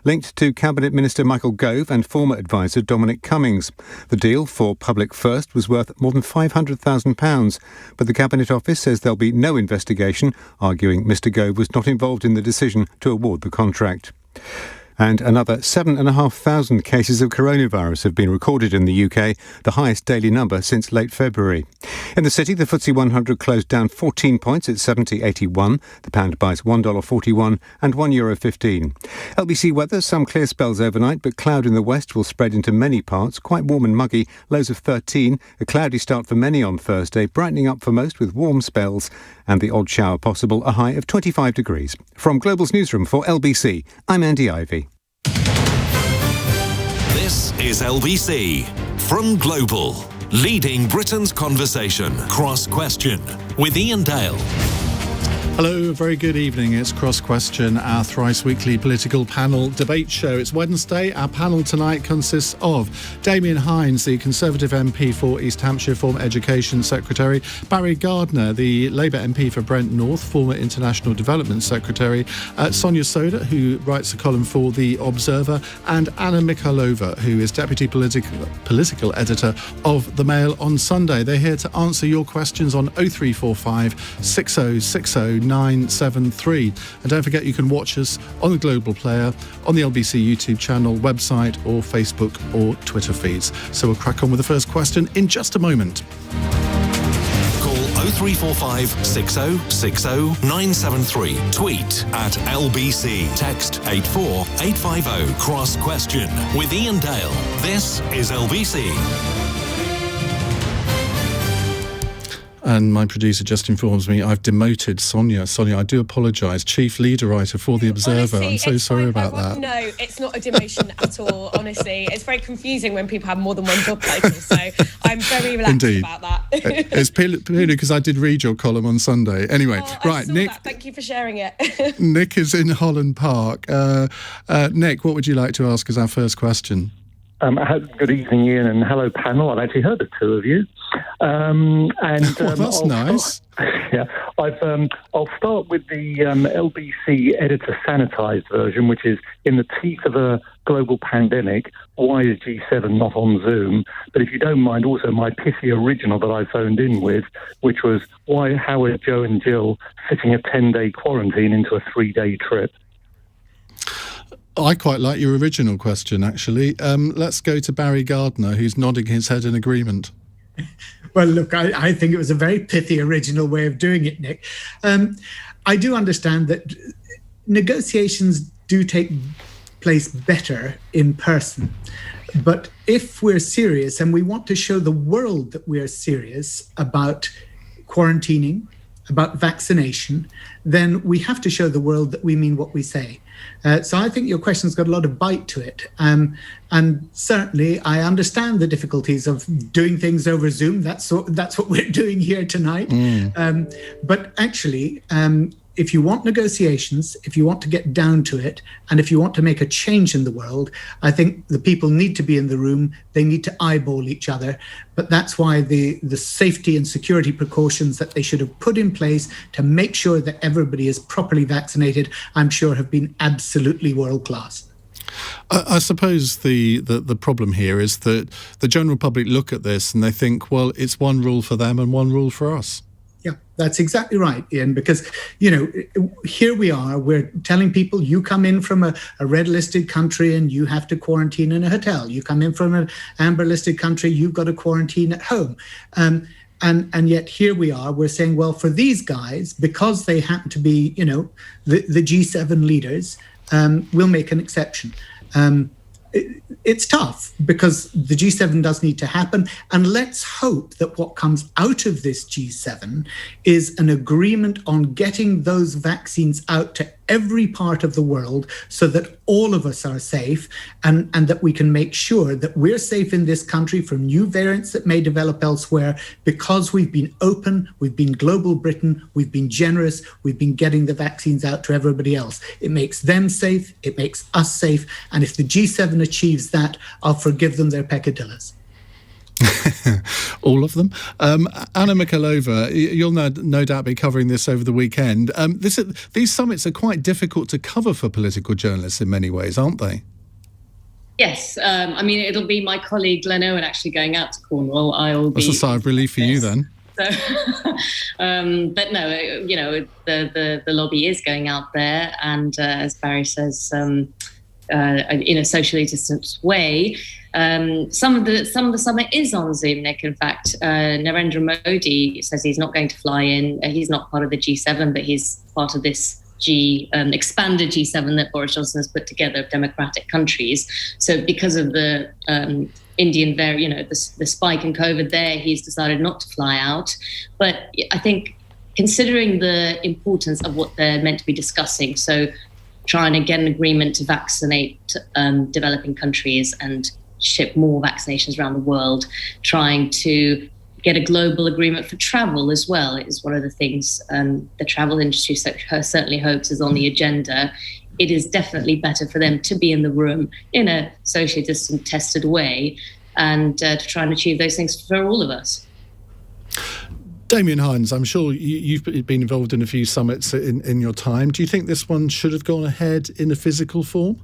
linked to Cabinet Minister Michael Gove and former adviser Dominic Cummings. The deal for Public First was worth more than £500,000, but the Cabinet Office says there'll be no investigation, arguing Mr Gove was not involved in the decision to award the contract. And another 7,500 cases of coronavirus have been recorded in the UK, the highest daily number since late February. In the city, the FTSE 100 closed down 14 points at 70.81. The pound buys $1.41 and €1.15. LBC weather, some clear spells overnight, but cloud in the west will spread into many parts. Quite warm and muggy, lows of 13. A cloudy start for many on Thursday, brightening up for most with warm spells and the odd shower possible, a high of 25 degrees. From Global's newsroom for LBC, I'm Andy Ivey. This is LBC from Global, leading Britain's conversation. Cross Question with Iain Dale. Hello, very good evening. It's Cross Question, our thrice-weekly political panel debate show. It's Wednesday. Our panel tonight consists of Damian Hinds, the Conservative MP for East Hampshire, former Education Secretary, Barry Gardiner, the Labour MP for Brent North, former International Development Secretary, Sonia Sodha, who writes a column for The Observer, and Anna Mikhailova, who is Deputy Political Editor of The Mail on Sunday. They're here to answer your questions on 0345 6060 973. And don't forget, you can watch us on the Global Player, on the LBC YouTube channel, website, or Facebook or Twitter feeds. So we'll crack on with the first question in just a moment. Call 0345 6060 973. Tweet at LBC. Text 84850. Cross Question with Iain Dale. This is LBC. And my producer just informs me I've demoted Sonia. Sonia, I do apologise. Chief leader writer for The Observer. Honestly, I'm so sorry about that. No, it's not a demotion at all, honestly. It's very confusing when people have more than one job title, so I'm very relaxed about that. It's purely because I did read your column on Sunday. Anyway, right, Nick. Thank you for sharing it. Nick is in Holland Park. Nick, what would you like to ask as our first question? Good evening, Iain, and hello, panel. I've actually heard the two of you. That's nice. I'll start with the LBC editor sanitised version, which is in the teeth of a global pandemic. Why is G7 not on Zoom? But if you don't mind, also my pithy original that I phoned in with, which was how are Joe and Jill fitting a 10-day quarantine into a 3-day trip? I quite like your original question, actually. Let's go to Barry Gardiner, who's nodding his head in agreement. Well, look, I think it was a very pithy original way of doing it, Nick. I do understand that negotiations do take place better in person. But if we're serious and we want to show the world that we're serious about quarantining, about vaccination, then we have to show the world that we mean what we say. So I think your question's got a lot of bite to it. And certainly I understand the difficulties of doing things over Zoom. That's what we're doing here tonight. But actually, if you want negotiations, if you want to get down to it, and if you want to make a change in the world, I think the people need to be in the room. They need to eyeball each other. But that's why the safety and security precautions that they should have put in place to make sure that everybody is properly vaccinated, I'm sure have been absolutely world class. I suppose the problem here is that the general public look at this and they think, well, it's one rule for them and one rule for us. Yeah, that's exactly right, Iain, because, here we are, we're telling people you come in from a red-listed country and you have to quarantine in a hotel. You come in from an amber-listed country, you've got to quarantine at home. And yet here we are, we're saying, well, for these guys, because they happen to be, the G7 leaders, we'll make an exception. It's tough because the G7 does need to happen. And let's hope that what comes out of this G7 is an agreement on getting those vaccines out to every part of the world so that all of us are safe and that we can make sure that we're safe in this country from new variants that may develop elsewhere because we've been open, we've been global Britain, we've been generous, we've been getting the vaccines out to everybody else. It makes them safe, it makes us safe, and if the G7 achieves that, I'll forgive them their peccadillos. All of them. Anna Mikhailova, you'll no doubt be covering this over the weekend. These summits are quite difficult to cover for political journalists in many ways, aren't they? Yes. It'll be my colleague Glenn Owen actually going out to Cornwall. That's a sigh of relief for you then. So, but no, the lobby is going out there, and as Barry says, in a socially distanced way. Some of the summit is on Zoom, Nick. In fact, Narendra Modi says he's not going to fly in. He's not part of the G7, but he's part of this expanded G7 that Boris Johnson has put together of democratic countries. So because of the Indian variant, the spike in COVID there, he's decided not to fly out. But I think considering the importance of what they're meant to be discussing, so trying to get an agreement to vaccinate developing countries and ship more vaccinations around the world, trying to get a global agreement for travel as well is one of the things the travel industry certainly hopes is on the agenda. It is definitely better for them to be in the room in a socially distant, tested way, and to try and achieve those things for all of us. Damian Hinds, I'm sure you've been involved in a few summits in your time. Do you think this one should have gone ahead in a physical form?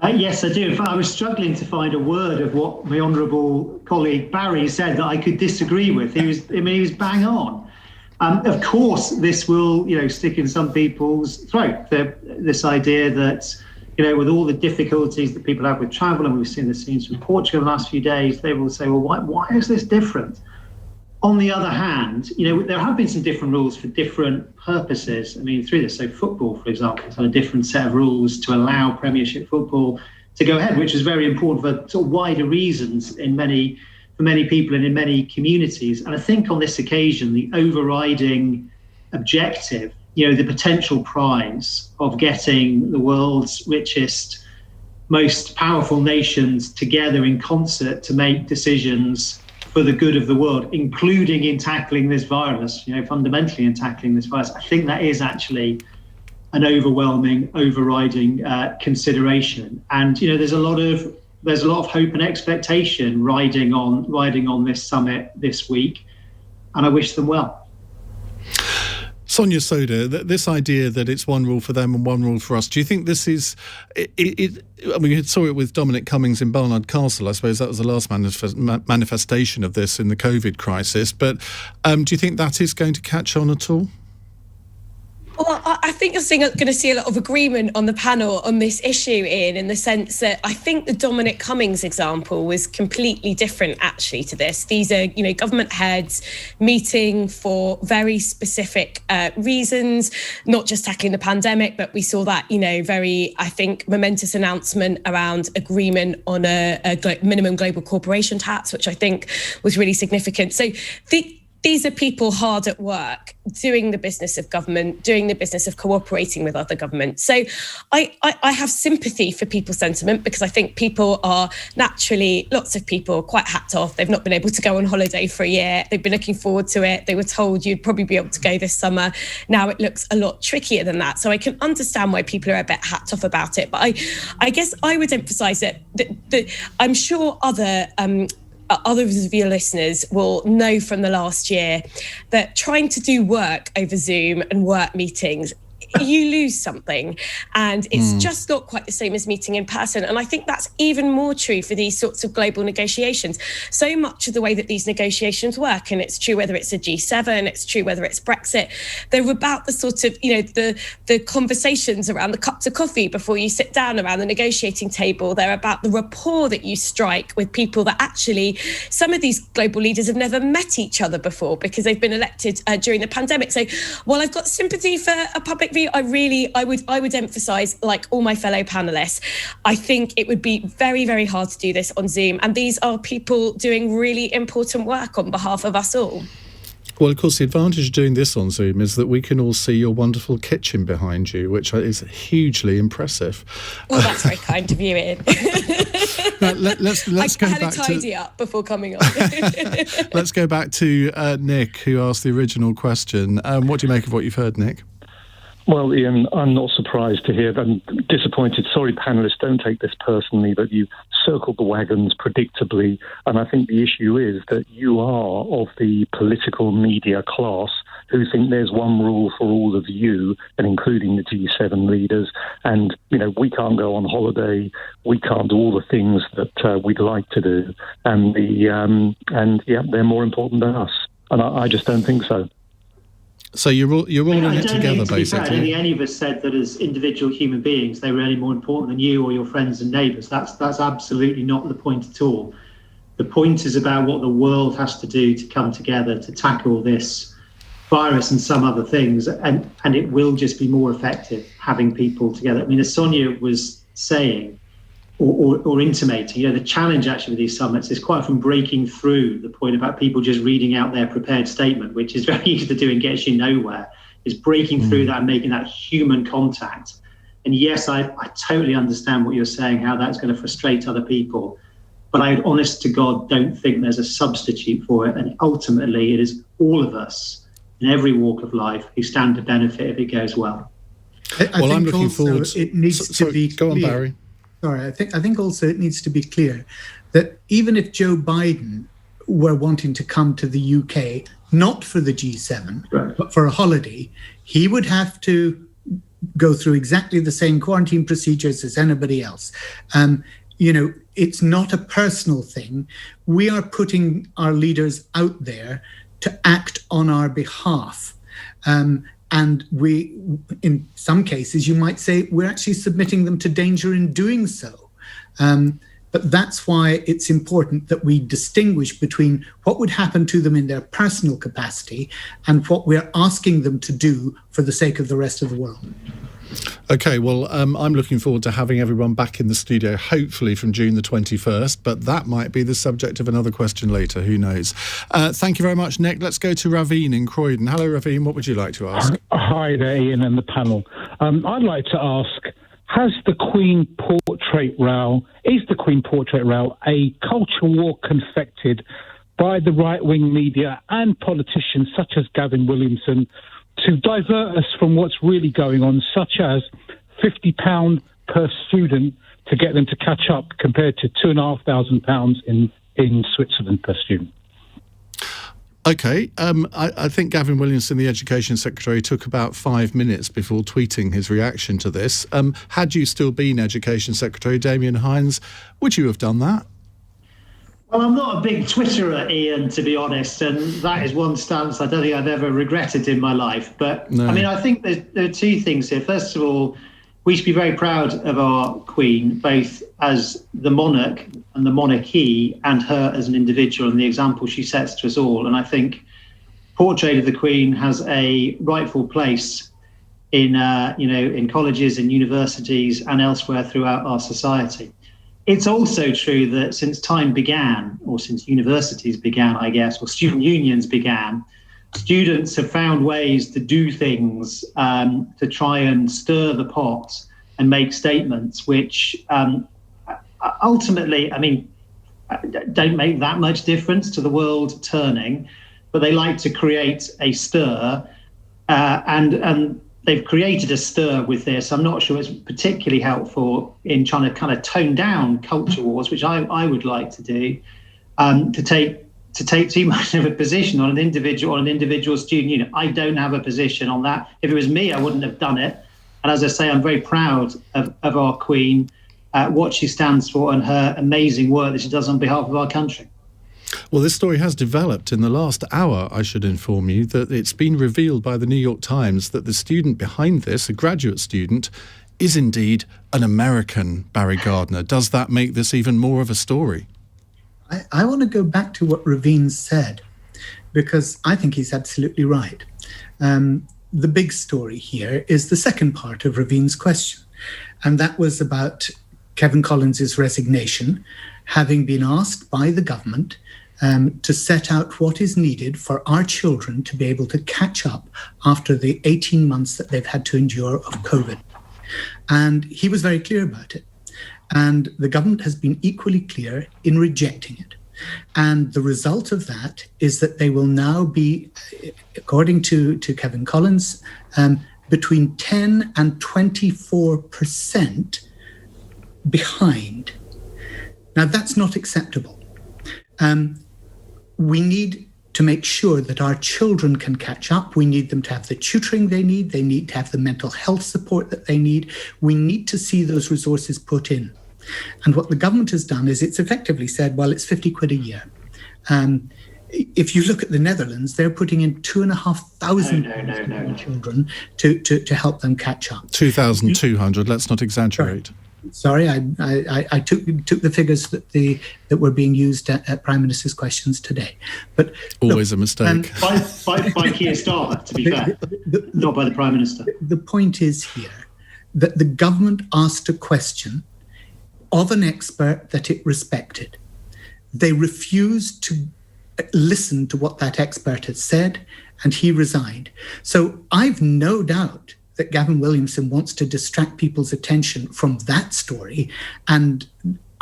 Yes, I do. In fact, I was struggling to find a word of what my honourable colleague Barry said that I could disagree with. He was bang on. Of course, this will, stick in some people's throat. This idea that, with all the difficulties that people have with travel, and we've seen the scenes from Portugal the last few days, they will say, well, why is this different? On the other hand, there have been some different rules for different purposes. through this, so football, for example, has had a different set of rules to allow Premiership football to go ahead, which is very important for sort of wider reasons for many people and in many communities. And I think on this occasion, the overriding objective, the potential prize of getting the world's richest, most powerful nations together in concert to make decisions for the good of the world, including in tackling this virus, fundamentally in tackling this virus. I think that is actually an overwhelming, overriding consideration. And there's a lot of hope and expectation riding on this summit this week, and I wish them well. Sonia Sodha, this idea that it's one rule for them and one rule for us, do you think this is... we saw it with Dominic Cummings in Barnard Castle. I suppose that was the last manifestation of this in the COVID crisis. But do you think that is going to catch on at all? Well, I think you're going to see a lot of agreement on the panel on this issue, Ian, in the sense that I think the Dominic Cummings example was completely different, actually, to this. These are, government heads meeting for very specific reasons, not just tackling the pandemic, but we saw that, very, I think, momentous announcement around agreement on a minimum global corporation tax, which I think was really significant. So these are people hard at work, doing the business of government, doing the business of cooperating with other governments. So I have sympathy for people's sentiment, because I think people are naturally, lots of people, quite hacked off. They've not been able to go on holiday for a year. They've been looking forward to it. They were told you'd probably be able to go this summer. Now it looks a lot trickier than that. So I can understand why people are a bit hacked off about it. But I guess I would emphasise that I'm sure others of your listeners will know from the last year that trying to do work over Zoom and work meetings, you lose something, and it's just not quite the same as meeting in person. And I think that's even more true for these sorts of global negotiations. So much of the way that these negotiations work, and it's true whether it's a G7, it's true whether it's Brexit, they're about the sort of, the conversations around the cups of coffee before you sit down around the negotiating table. They're about the rapport that you strike with people that actually, some of these global leaders have never met each other before because they've been elected during the pandemic. So while I've got sympathy for a public view, I would emphasise, like all my fellow panellists, I think it would be very, very hard to do this on Zoom. And these are people doing really important work on behalf of us all. Well, of course, the advantage of doing this on Zoom is that we can all see your wonderful kitchen behind you, which is hugely impressive. Well, that's very kind of you, Ian. Let's go back to... tidy up before coming on. Let's go back to Nick, who asked the original question. What do you make of what you've heard, Nick? Well, Ian, I'm not surprised to hear that. I'm disappointed. Sorry, panellists, don't take this personally, but you circled the wagons predictably. And I think the issue is that you are of the political media class who think there's one rule for all of you, and including the G7 leaders. And, we can't go on holiday. We can't do all the things that we'd like to do. And they're more important than us. And I just don't think so. So you're all in it together, basically. I don't think any of us said that as individual human beings they were any more important than you or your friends and neighbours. That's absolutely not the point at all. The point is about what the world has to do to come together to tackle this virus and some other things, and it will just be more effective having people together. I mean, as Sonia was saying, or intimating, the challenge actually with these summits is quite often breaking through the point about people just reading out their prepared statement, which is very easy to do and gets you nowhere, is breaking through that and making that human contact. And yes, I totally understand what you're saying, how that's going to frustrate other people, but I, honest to God, don't think there's a substitute for it. And ultimately, it is all of us in every walk of life who stand to benefit if it goes well. I'm looking forward. It needs to be go on, clear. Barry. Sorry, I think also it needs to be clear that even if Joe Biden were wanting to come to the UK, not for the G7, but for a holiday, he would have to go through exactly the same quarantine procedures as anybody else. It's not a personal thing. We are putting our leaders out there to act on our behalf. And we, in some cases, you might say we're actually submitting them to danger in doing so. But that's why it's important that we distinguish between what would happen to them in their personal capacity and what we're asking them to do for the sake of the rest of the world. Okay, well, I'm looking forward to having everyone back in the studio, hopefully from June the 21st, but that might be the subject of another question later, who knows. Thank you very much, Nick. Let's go to Raveen in Croydon. Hello, Raveen, what would you like to ask? Hi there, Ian and the panel. I'd like to ask, is the Queen portrait row a culture war confected by the right-wing media and politicians such as Gavin Williamson to divert us from what's really going on, such as £50 per student to get them to catch up compared to £2,500 in Switzerland per student? Okay, I think Gavin Williamson, the Education Secretary, took about 5 minutes before tweeting his reaction to this. Had you still been Education Secretary, Damian Hinds, would you have done that? Well, I'm not a big Twitterer, Ian, to be honest, and that is one stance I don't think I've ever regretted in my life. But, no. I mean, I think there are two things here. First of all, we should be very proud of our Queen, both as the monarch and the monarchy and her as an individual and the example she sets to us all. And I think portrait of the Queen has a rightful place in colleges and universities and elsewhere throughout our society. It's also true that since time began, or since universities began, I guess, or student unions began, students have found ways to do things to try and stir the pot and make statements which ultimately, don't make that much difference to the world turning, but they like to create a stir and they've created a stir with this. I'm not sure it's particularly helpful in trying to kind of tone down culture wars, which I would like to do, to take too much of a position on an individual student union. I don't have a position on that. If it was me, I wouldn't have done it. And as I say, I'm very proud of our Queen, what she stands for and her amazing work that she does on behalf of our country. Well, this story has developed in the last hour, I should inform you, that it's been revealed by the New York Times that the student behind this, a graduate student, is indeed an American, Barry Gardiner. Does that make this even more of a story? I want to go back to what Raveen said, because I think he's absolutely right. The big story here is the second part of Raveen's question, and that was about Kevin Collins's resignation, having been asked by the government to set out what is needed for our children to be able to catch up after the 18 months that they've had to endure of COVID. And he was very clear about it. And the government has been equally clear in rejecting it. And the result of that is that they will now be, according to Kevin Collins, between 10 and 24% behind. Now, that's not acceptable. We need to make sure that our children can catch up. We need them to have the tutoring they need. They need to have the mental health support that they need. We need to see those resources put in. And what the government has done is it's effectively said, well, it's 50 quid a year. If you look at the Netherlands, they're putting in 2,500 children to help them catch up. 2,200, let's not exaggerate. Sorry, I took the figures that were being used at Prime Minister's questions today. But always a mistake. By Keir Starmer, to be fair, not by the Prime Minister. The point is here that the government asked a question of an expert that it respected. They refused to listen to what that expert had said, and he resigned. So I've no doubt that Gavin Williamson wants to distract people's attention from that story, and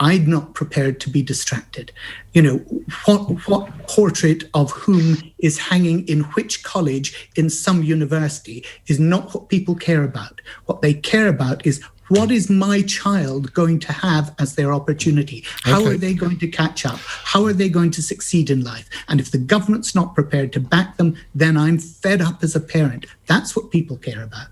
I'm not prepared to be distracted. You know, what portrait of whom is hanging in which college in some university is not what people care about. What they care about is, what is my child going to have as their opportunity? How are they going to catch up? How are they going to succeed in life? And if the government's not prepared to back them, then I'm fed up as a parent. That's what people care about.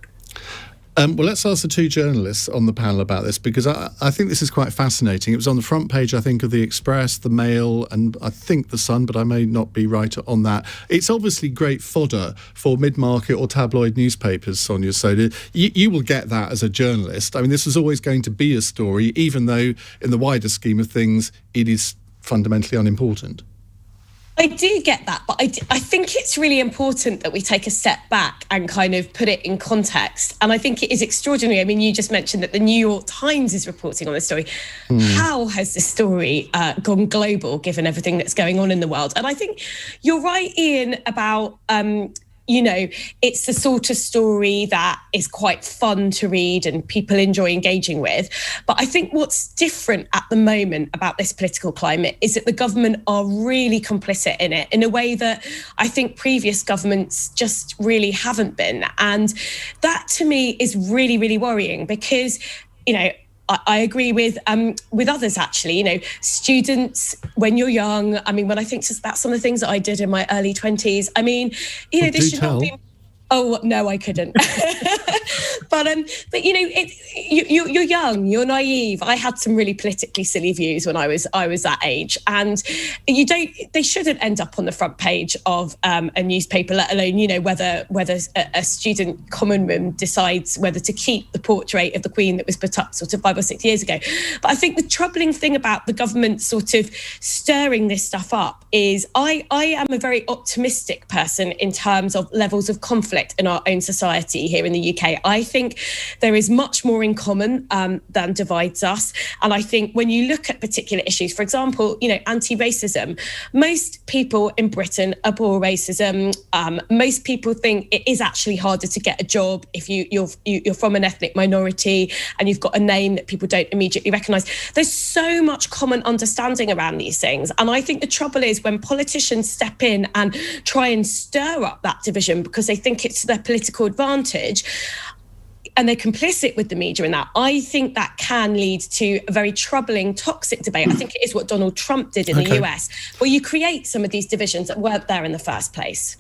Well, let's ask the two journalists on the panel about this, because I think this is quite fascinating. It was on the front page, I think, of the Express, the Mail, and I think the Sun, but I may not be right on that. It's obviously great fodder for mid-market or tabloid newspapers, Sonia Sodha. You will get that as a journalist. I mean, this is always going to be a story, even though in the wider scheme of things, it is fundamentally unimportant. I do get that, but I think it's really important that we take a step back and kind of put it in context. And I think it is extraordinary. I mean, you just mentioned that the New York Times is reporting on this story. How has this story gone global, given everything that's going on in the world? And I think you're right, Iain, about you know, it's the sort of story that is quite fun to read and people enjoy engaging with. But I think what's different at the moment about this political climate is that the government are really complicit in it in a way that I think previous governments just really haven't been. And that to me is really, really worrying because, you know, I agree with others, actually. You know, students, when you're young, I mean, when I think about some of the things that I did in my early 20s, I mean, you know, this should not be... Oh, no, I couldn't. But you know, you're young, you're naive. I had some really politically silly views when I was that age, and they shouldn't end up on the front page of a newspaper, let alone, you know, whether a student common room decides whether to keep the portrait of the Queen that was put up sort of 5 or 6 years ago. But I think the troubling thing about the government sort of stirring this stuff up is I am a very optimistic person in terms of levels of conflict in our own society here in the UK. I think there is much more in common than divides us. And I think when you look at particular issues, for example, you know, anti-racism, most people in Britain abhor racism. Most people think it is actually harder to get a job if you're from an ethnic minority and you've got a name that people don't immediately recognise. There's so much common understanding around these things. And I think the trouble is when politicians step in and try and stir up that division because they think it's to their political advantage, and they're complicit with the media in that, I think that can lead to a very troubling, toxic debate. I think it is what Donald Trump did in the US, where you create some of these divisions that weren't there in the first place.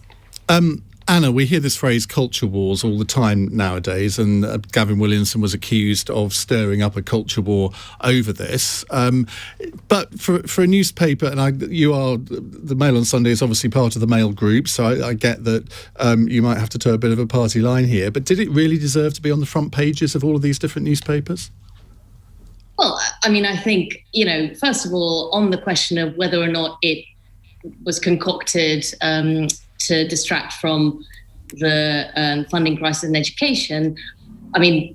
Anna, we hear this phrase culture wars all the time nowadays, and Gavin Williamson was accused of stirring up a culture war over this. But for a newspaper, and the Mail on Sunday is obviously part of the Mail group, so I get that you might have to toe a bit of a party line here, but did it really deserve to be on the front pages of all of these different newspapers? Well, I mean, I think, you know, first of all, on the question of whether or not it was concocted to distract from the funding crisis in education. I mean,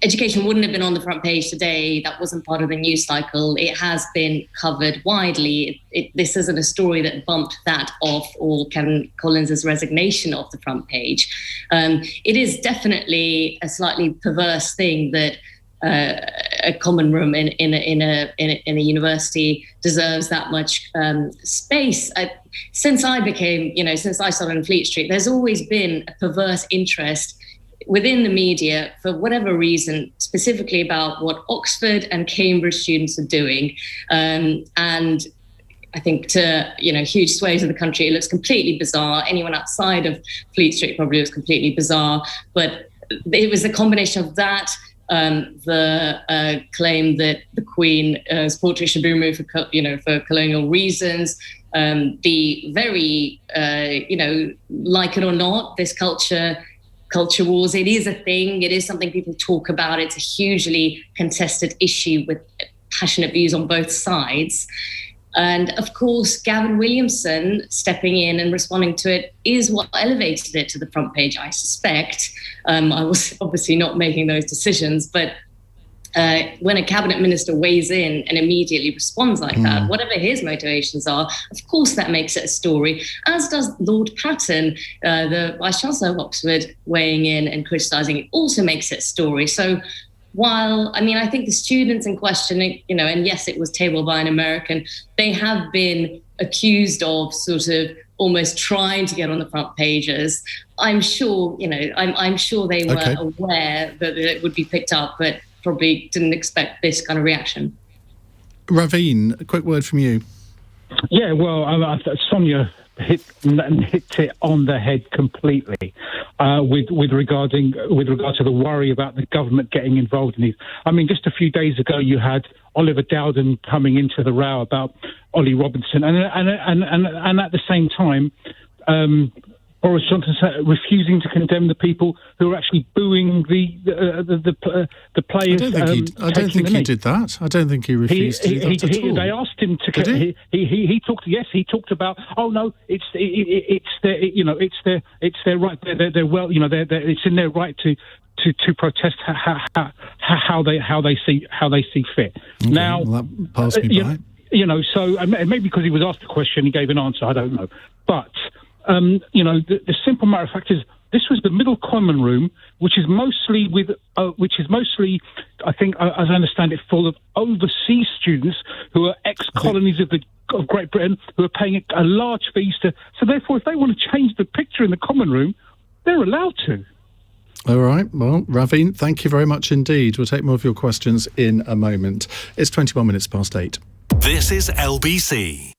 education wouldn't have been on the front page today. That wasn't part of the news cycle. It has been covered widely. This isn't a story that bumped that off or Kevin Collins's resignation off the front page. It is definitely a slightly perverse thing that a common room in a university deserves that much space. Since I started in Fleet Street, there's always been a perverse interest within the media, for whatever reason, specifically about what Oxford and Cambridge students are doing. And I think to huge swathes of the country, it looks completely bizarre. Anyone outside of Fleet Street probably looks completely bizarre. But it was a combination of that, the claim that the Queen's portrait should be removed for colonial reasons. The very, like it or not, this culture wars, it is a thing. It is something people talk about. It's a hugely contested issue with passionate views on both sides. And of course, Gavin Williamson stepping in and responding to it is what elevated it to the front page, I suspect. I was obviously not making those decisions, but when a cabinet minister weighs in and immediately responds like that, whatever his motivations are, of course that makes it a story, as does Lord Patton, the Vice-Chancellor of Oxford, weighing in and criticising it also makes it a story. So while, I think the students in question, and yes, it was tabled by an American, they have been accused of sort of almost trying to get on the front pages. I'm sure, I'm sure they were aware that it would be picked up, but probably didn't expect this kind of reaction. Raveen, a quick word from you. Yeah, well, Sonia hit it on the head completely with regard to the worry about the government getting involved in these. Just a few days ago, you had Oliver Dowden coming into the row about Ollie Robinson, and at the same time, Boris Johnson refusing to condemn the people who are actually booing the players. I don't think he did that. I don't think he refused to do that at all. They asked him to. He talked. Yes, he talked about. Oh no, it's their right. They're well. It's in their right to protest how they see fit. Okay, Now, well, that passed me by. So maybe because he was asked a question, he gave an answer. I don't know, but. The simple matter of fact is this was the Middle Common Room, which is mostly, I think, as I understand it, full of overseas students who are ex-colonies of Great Britain who are paying a large fees to. So therefore, if they want to change the picture in the Common Room, they're allowed to. All right. Well, Raveen, thank you very much indeed. We'll take more of your questions in a moment. It's 21 minutes past 8. This is LBC.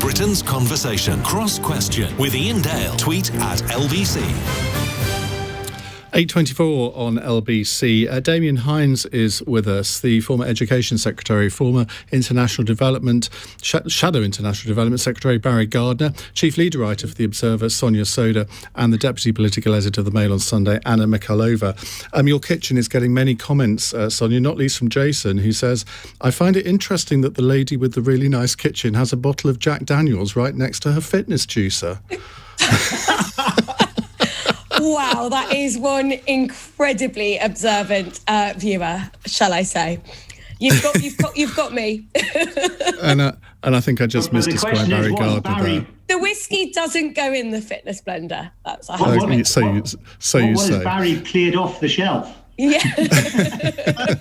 Britain's conversation. Cross Question with Iain Dale. Tweet at LBC. 8:24 on LBC. Damian Hinds is with us, the former Education Secretary, former International Development, Shadow International Development Secretary Barry Gardiner, Chief Leader Writer for The Observer Sonia Sodha, and the Deputy Political Editor of The Mail on Sunday, Anna Mikhailova. Your kitchen is getting many comments, Sonia, not least from Jason, who says, I find it interesting that the lady with the really nice kitchen has a bottle of Jack Daniels right next to her fitness juicer. Wow, that is one incredibly observant viewer, shall I say? You've got me. and I think I just misdescribed Barry Gardiner there. The whiskey doesn't go in the fitness blender. That's a so you say. Barry cleared off the shelf. Yeah.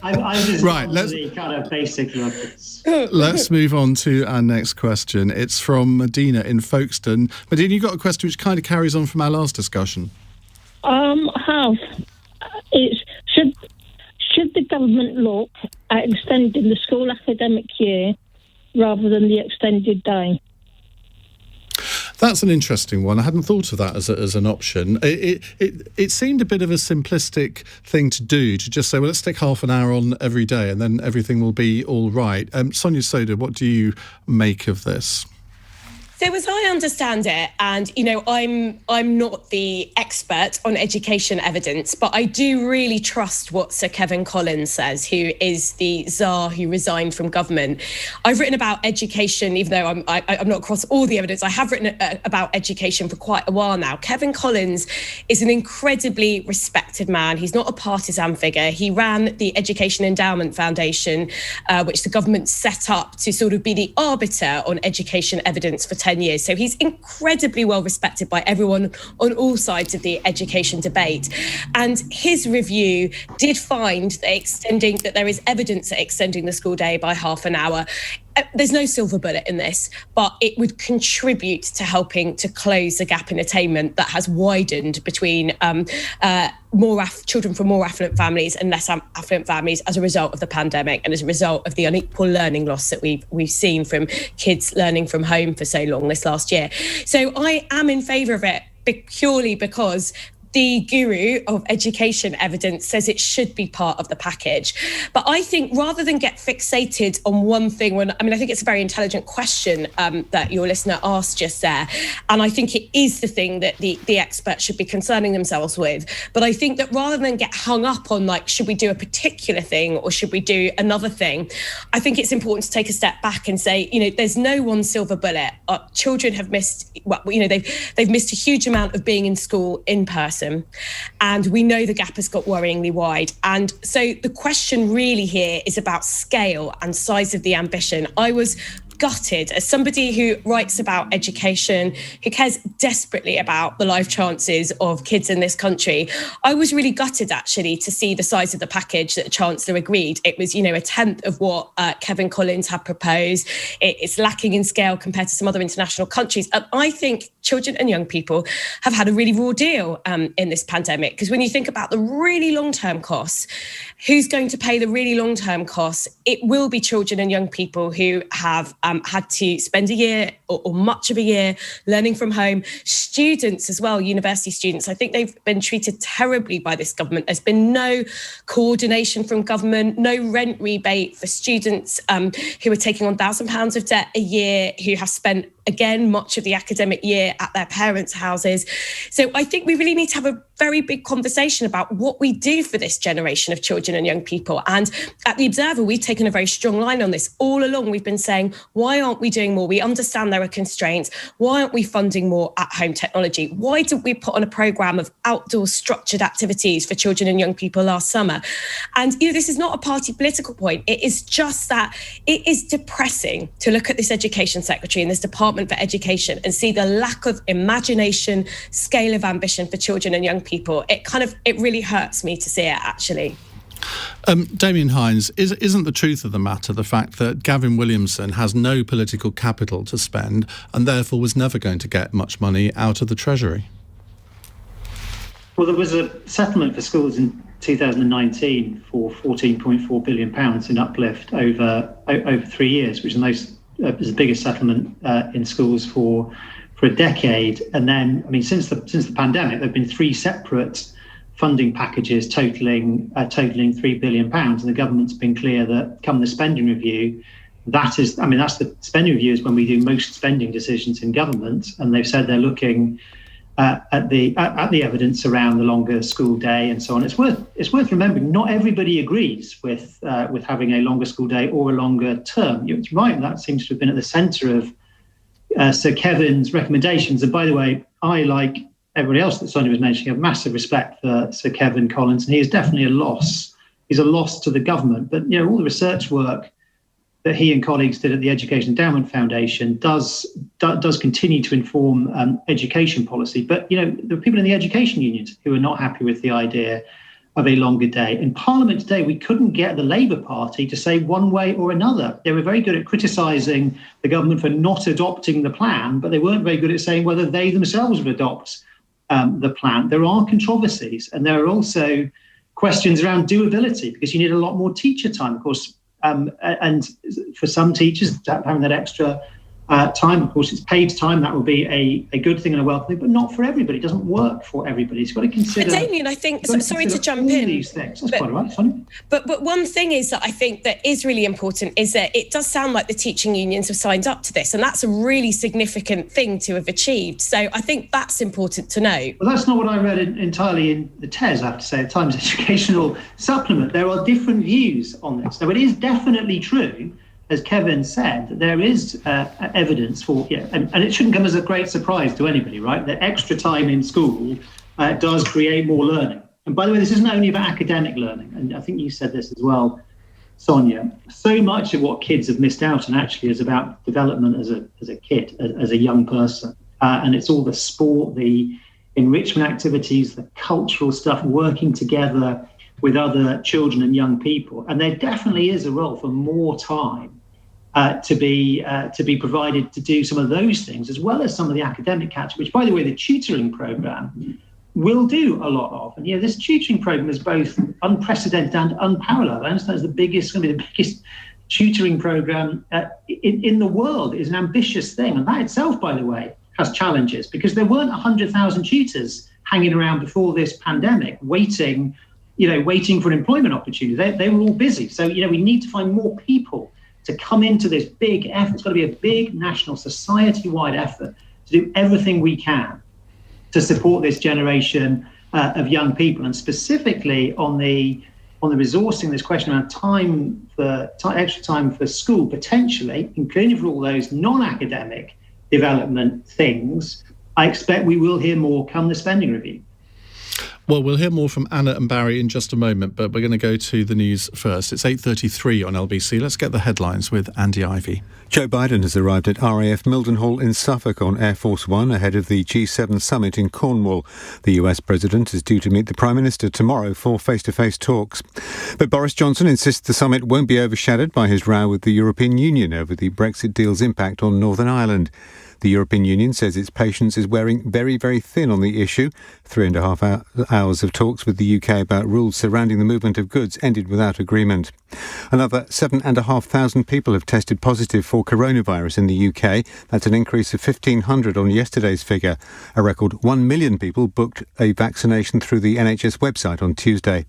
I just right. Let's kind of basic levels. Let's move on to our next question. It's from Medina in Folkestone. Medina, you got a question which kind of carries on from our last discussion. Should the government look at extending the school academic year rather than the extended day? That's an interesting one. I hadn't thought of that as an option. It seemed a bit of a simplistic thing to do, to just say, well, let's stick half an hour on every day and then everything will be all right. Sonia Sodha, what do you make of this? So as I understand it, and, I'm not the expert on education evidence, but I do really trust what Sir Kevin Collins says, who is the Tsar who resigned from government. I've written about education, even though I'm not across all the evidence. I have written about education for quite a while now. Kevin Collins is an incredibly respected man. He's not a partisan figure. He ran the Education Endowment Foundation, which the government set up to sort of be the arbiter on education evidence for 10 years. So he's incredibly well respected by everyone on all sides of the education debate. And his review did find that there is evidence that extending the school day by half an hour. There's no silver bullet in this, but it would contribute to helping to close the gap in attainment that has widened between children from more affluent families and less affluent families as a result of the pandemic and as a result of the unequal learning loss that we've seen from kids learning from home for so long this last year. So I am in favour of it purely because the guru of education evidence says it should be part of the package. But I think rather than get fixated on one thing, I think it's a very intelligent question that your listener asked just there. And I think it is the thing that the experts should be concerning themselves with. But I think that rather than get hung up on, should we do a particular thing or should we do another thing? I think it's important to take a step back and say, there's no one silver bullet. Children have missed, they've missed a huge amount of being in school in person. And we know the gap has got worryingly wide. And so the question really here is about scale and size of the ambition. I was gutted as somebody who writes about education, who cares desperately about the life chances of kids in this country. I was really gutted actually to see the size of the package that the Chancellor agreed. It was, a tenth of what Kevin Collins had proposed. It's lacking in scale compared to some other international countries. And I think children and young people have had a really raw deal in this pandemic, because when you think about the really long-term costs, who's going to pay the really long-term costs? It will be children and young people who have had to spend a year or much of a year learning from home. Students as well, university students, I think they've been treated terribly by this government. There's been no coordination from government, no rent rebate for students who are taking on £1,000 of debt a year, who have spent, again, much of the academic year at their parents' houses. So I think we really need to have a very big conversation about what we do for this generation of children and young people. And at The Observer, we've taken a very strong line on this. All along, we've been saying, why aren't we doing more? We understand there are constraints. Why aren't we funding more at-home technology? Why didn't we put on a programme of outdoor structured activities for children and young people last summer? And, this is not a party political point. It is just that it is depressing to look at this Education Secretary and this Department for Education and see the lack of imagination, scale of ambition for children and young people. It really hurts me to see it, actually. Damian Hinds, isn't the truth of the matter the fact that Gavin Williamson has no political capital to spend and therefore was never going to get much money out of the Treasury? Well, there was a settlement for schools in 2019 for £14.4 billion in uplift over 3 years, which in as the biggest settlement in schools for a decade. And then, I mean, since the pandemic, there have been 3 separate funding packages totaling £3 billion. And the government's been clear that come the spending review, that's the spending review is when we do most spending decisions in government. And they've said they're looking at the evidence around the longer school day and so on. It's worth remembering not everybody agrees with having a longer school day or a longer term. It's right, that seems to have been at the centre of Sir Kevin's recommendations. And by the way, I, like everybody else that Sonia was mentioning, have massive respect for Sir Kevin Collins, and he is definitely a loss. He's a loss to the government. But all the research work that he and colleagues did at the Education Endowment Foundation does continue to inform education policy. But there are people in the education unions who are not happy with the idea of a longer day. In Parliament today, we couldn't get the Labour Party to say one way or another. They were very good at criticising the government for not adopting the plan, but they weren't very good at saying whether they themselves would adopt the plan. There are controversies, and there are also questions around doability, because you need a lot more teacher time, of course. And for some teachers, having that extra time, of course, it's paid time. That will be a good thing and a welcome thing, but not for everybody. It doesn't work for everybody. You've got to consider. Damian, I think. Sorry to jump in. These things. That's quite all right, Sonia. But one thing is that I think that is really important is that it does sound like the teaching unions have signed up to this, and that's a really significant thing to have achieved. So I think that's important to know. Well, that's not what I read entirely in the TES, I have to say, the Times Educational Supplement. There are different views on this. So it is definitely true, as Kevin said, that there is evidence for, and it shouldn't come as a great surprise to anybody, right, that extra time in school does create more learning. And by the way, this isn't only about academic learning, and I think you said this as well, Sonia. So much of what kids have missed out on actually is about development as a kid, as a young person. And it's all the sport, the enrichment activities, the cultural stuff, working together with other children and young people. And there definitely is a role for more time to be provided to do some of those things, as well as some of the academic catch, which, by the way, the tutoring programme will do a lot of. And this tutoring programme is both unprecedented and unparalleled. I understand it's going to be the biggest tutoring programme in the world. It is an ambitious thing. And that itself, by the way, has challenges, because there weren't 100,000 tutors hanging around before this pandemic waiting for an employment opportunity. They were all busy. So, we need to find more people to come into this big effort. It's got to be a big national, society-wide effort to do everything we can to support this generation of young people. And specifically on the resourcing, this question around extra time for school, potentially, including for all those non-academic development things, I expect we will hear more come the spending review. Well, we'll hear more from Anna and Barry in just a moment, but we're going to go to the news first. It's 8:33 on LBC. Let's get the headlines with Andy Ivey. Joe Biden has arrived at RAF Mildenhall in Suffolk on Air Force One ahead of the G7 summit in Cornwall. The US president is due to meet the Prime Minister tomorrow for face-to-face talks. But Boris Johnson insists the summit won't be overshadowed by his row with the European Union over the Brexit deal's impact on Northern Ireland. The European Union says its patience is wearing very, very thin on the issue. 3.5 hours of talks with the UK about rules surrounding the movement of goods ended without agreement. Another 7,500 people have tested positive for coronavirus in the UK. That's an increase of 1,500 on yesterday's figure. A record 1 million people booked a vaccination through the NHS website on Tuesday.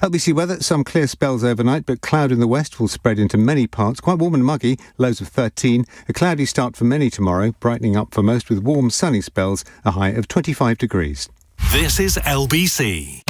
LBC weather, some clear spells overnight, but cloud in the west will spread into many parts. Quite warm and muggy, lows of 13. A cloudy start for many tomorrow, brightening up for most with warm sunny spells, a high of 25 degrees. This is LBC.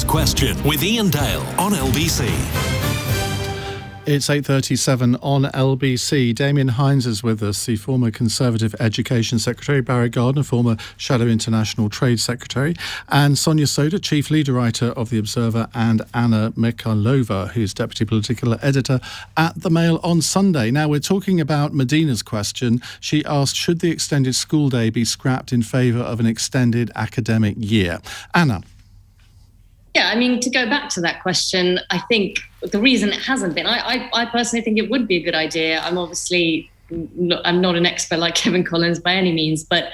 Question with Iain Dale on LBC. It's 8:37 on LBC. Damian Hinds is with us, the former Conservative Education Secretary, Barry Gardiner, former Shadow International Trade Secretary, and Sonia Sodha, Chief Leader Writer of The Observer, and Anna Mikhailova, who's Deputy Political Editor at The Mail on Sunday. Now, we're talking about Medina's question. She asked, should the extended school day be scrapped in favour of an extended academic year? Anna. Yeah, I mean, to go back to that question, I think the reason it hasn't been, I personally think it would be a good idea. I'm not an expert like Kevin Collins by any means, but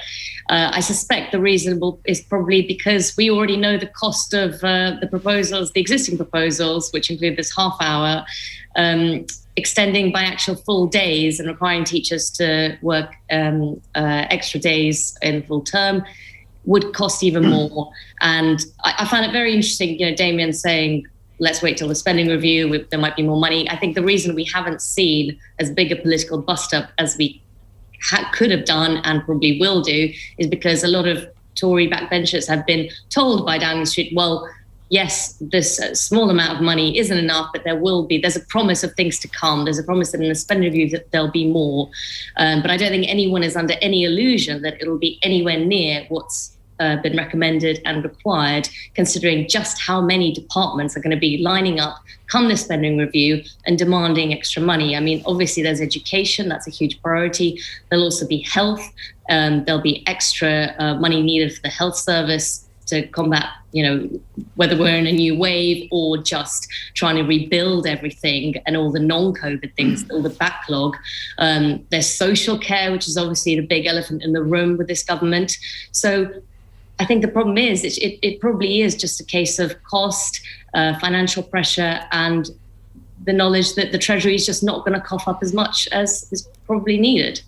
I suspect the reason is probably because we already know the cost of the proposals, the existing proposals, which include this half hour, extending by actual full days and requiring teachers to work extra days in full term would cost even more. And I find it very interesting, Damian saying, let's wait till the spending review, there might be more money. I think the reason we haven't seen as big a political bust-up as we could have done and probably will do is because a lot of Tory backbenchers have been told by Downing Street, well, yes, this small amount of money isn't enough, but there's a promise of things to come. There's a promise that in the spending review that there'll be more. But I don't think anyone is under any illusion that it'll be anywhere near what's been recommended and required, considering just how many departments are going to be lining up come the spending review and demanding extra money. I mean, obviously there's education, that's a huge priority. There'll also be health. There'll be extra money needed for the health service to combat, whether we're in a new wave or just trying to rebuild everything and all the non-COVID things, all the backlog. There's social care, which is obviously the big elephant in the room with this government. So I think the problem is it probably is just a case of cost, financial pressure, and the knowledge that the Treasury is just not going to cough up as much as is probably needed.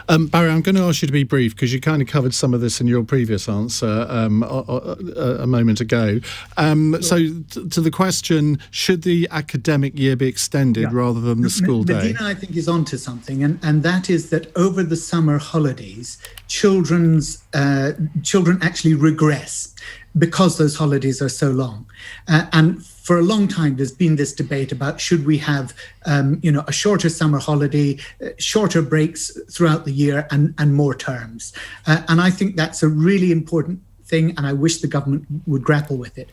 Barry, I'm going to ask you to be brief because you kind of covered some of this in your previous answer a moment ago. So to the question, should the academic year be extended rather than the school day? Medina, I think, is onto something, and that is that over the summer holidays, children actually regress because those holidays are so long. And for a long time, there's been this debate about should we have, a shorter summer holiday, shorter breaks throughout the year, and more terms. And I think that's a really important thing, and I wish the government would grapple with it.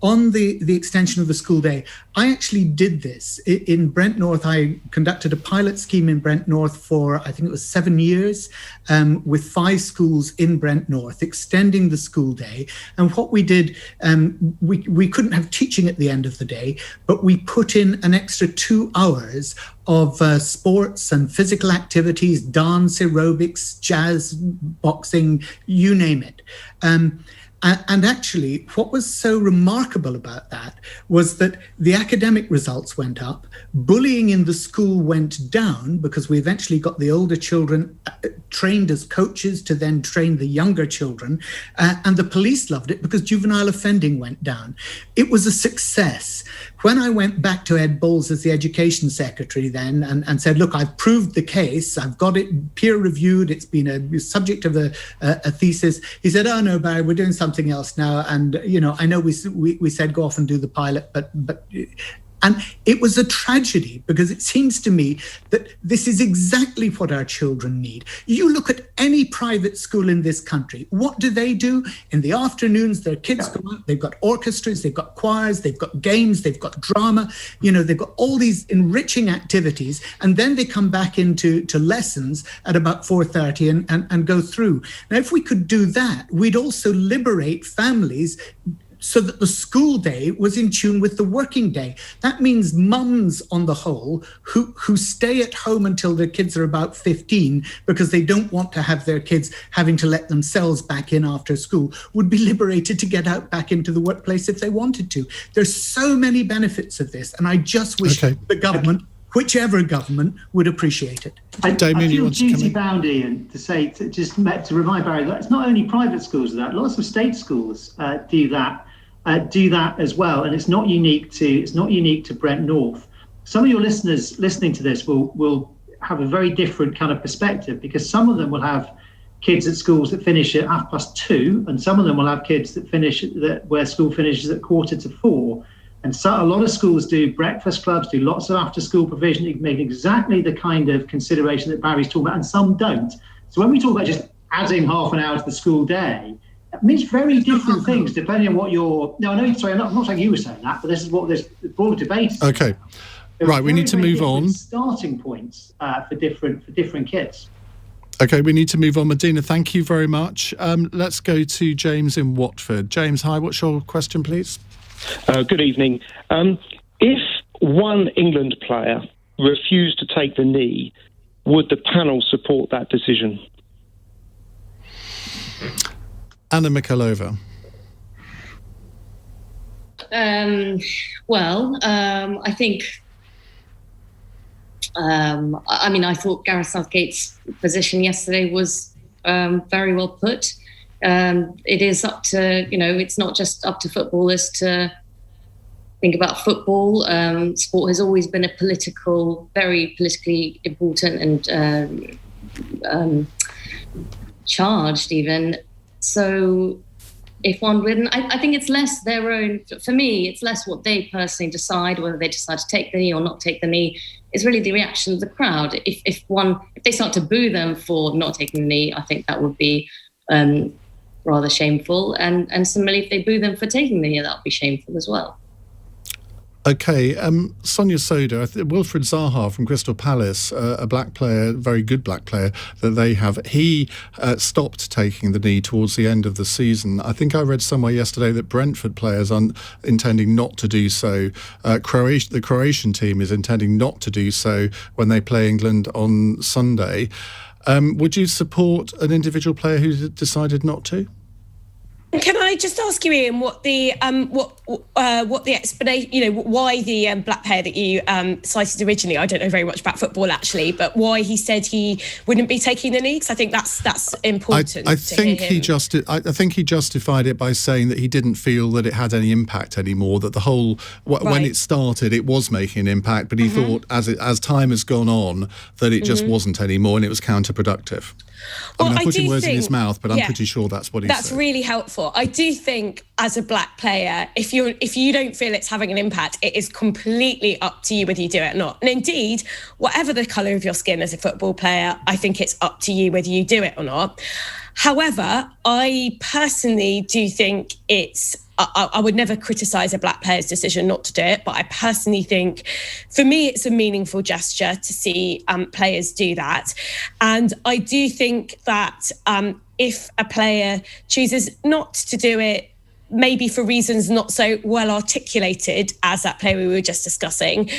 On the extension of the school day, I actually did this. In Brent North, I conducted a pilot scheme in Brent North for, I think it was 7 years, with 5 schools in Brent North, extending the school day. And what we did, we couldn't have teaching at the end of the day, but we put in an extra 2 hours of sports and physical activities, dance, aerobics, jazz, boxing, you name it. And actually, what was so remarkable about that was that the academic results went up, bullying in the school went down because we eventually got the older children trained as coaches to then train the younger children, and the police loved it because juvenile offending went down. It was a success. When I went back to Ed Balls as the education secretary then and said, look, I've proved the case, I've got it peer reviewed, it's been a subject of a thesis, he said, oh no, Barry, we're doing something else now. And, I know we said go off and do the pilot, but and it was a tragedy because it seems to me that this is exactly what our children need. You look at any private school in this country, what do? In the afternoons, their kids go out, they've got orchestras, they've got choirs, they've got games, they've got drama, they've got all these enriching activities, and then they come back into lessons at about 4:30 and go through. Now, if we could do that, we'd also liberate families so that the school day was in tune with the working day. That means mums, on the whole, who stay at home until their kids are about 15 because they don't want to have their kids having to let themselves back in after school, would be liberated to get out back into the workplace if they wanted to. There's so many benefits of this, and I just wish the government, whichever government, would appreciate it. Damian, I feel duty-bound, Iain, to remind Barry that it's not only private schools do that. Lots of state schools do that as well, and it's not unique to Brent North. Some of your listeners listening to this will have a very different kind of perspective because some of them will have kids at schools that finish at 2:30, and some of them will have kids that finish where school finishes at 3:45. And so a lot of schools do breakfast clubs, do lots of after-school provision. You can make exactly the kind of consideration that Barry's talking about, and some don't. So when we talk about just adding half an hour to the school day, it means very different things depending on what you're... No, I'm not saying you were saying that, but this is what this broader debate is. Okay. Right, we need to move on. Starting points for different kids. Okay, we need to move on. Medina, thank you very much. Let's go to James in Watford. James, hi, what's your question, please? Good evening. If one England player refused to take the knee, would the panel support that decision? Anna Mikhailova. I think... I thought Gareth Southgate's position yesterday was very well put. It is up to, it's not just up to footballers to think about football. Sport has always been very politically important and charged even. So if one wouldn't, I think it's less their own, for me, it's less what they personally decide, whether they decide to take the knee or not take the knee. It's really the reaction of the crowd. If they start to boo them for not taking the knee, I think that would be rather shameful. And similarly, if they boo them for taking the knee, that would be shameful as well. Okay, Sonia Sodha, Wilfried Zaha from Crystal Palace, a black player, very good black player that they have, he stopped taking the knee towards the end of the season. I think I read somewhere yesterday that Brentford players are intending not to do so. The Croatian team is intending not to do so when they play England on Sunday. Would you support an individual player who decided not to? Can I just ask you, Iain, what the explanation, why the black player that you cited originally? I don't know very much about football actually, but why he said he wouldn't be taking the knee? Because I think that's important. I think he justified it by saying that he didn't feel that it had any impact anymore. That the whole when it started, it was making an impact, but he thought as time has gone on that it just wasn't anymore, and it was counterproductive. I'm putting words in his mouth, but I'm pretty sure that's what he said. That's really helpful. I do think, as a black player, if you don't feel it's having an impact, it is completely up to you whether you do it or not. And indeed, whatever the colour of your skin as a football player, I think it's up to you whether you do it or not. However, I personally do think I would never criticise a black player's decision not to do it, but I personally think, for me, it's a meaningful gesture to see players do that. And I do think that if a player chooses not to do it, maybe for reasons not so well articulated as that player we were just discussing,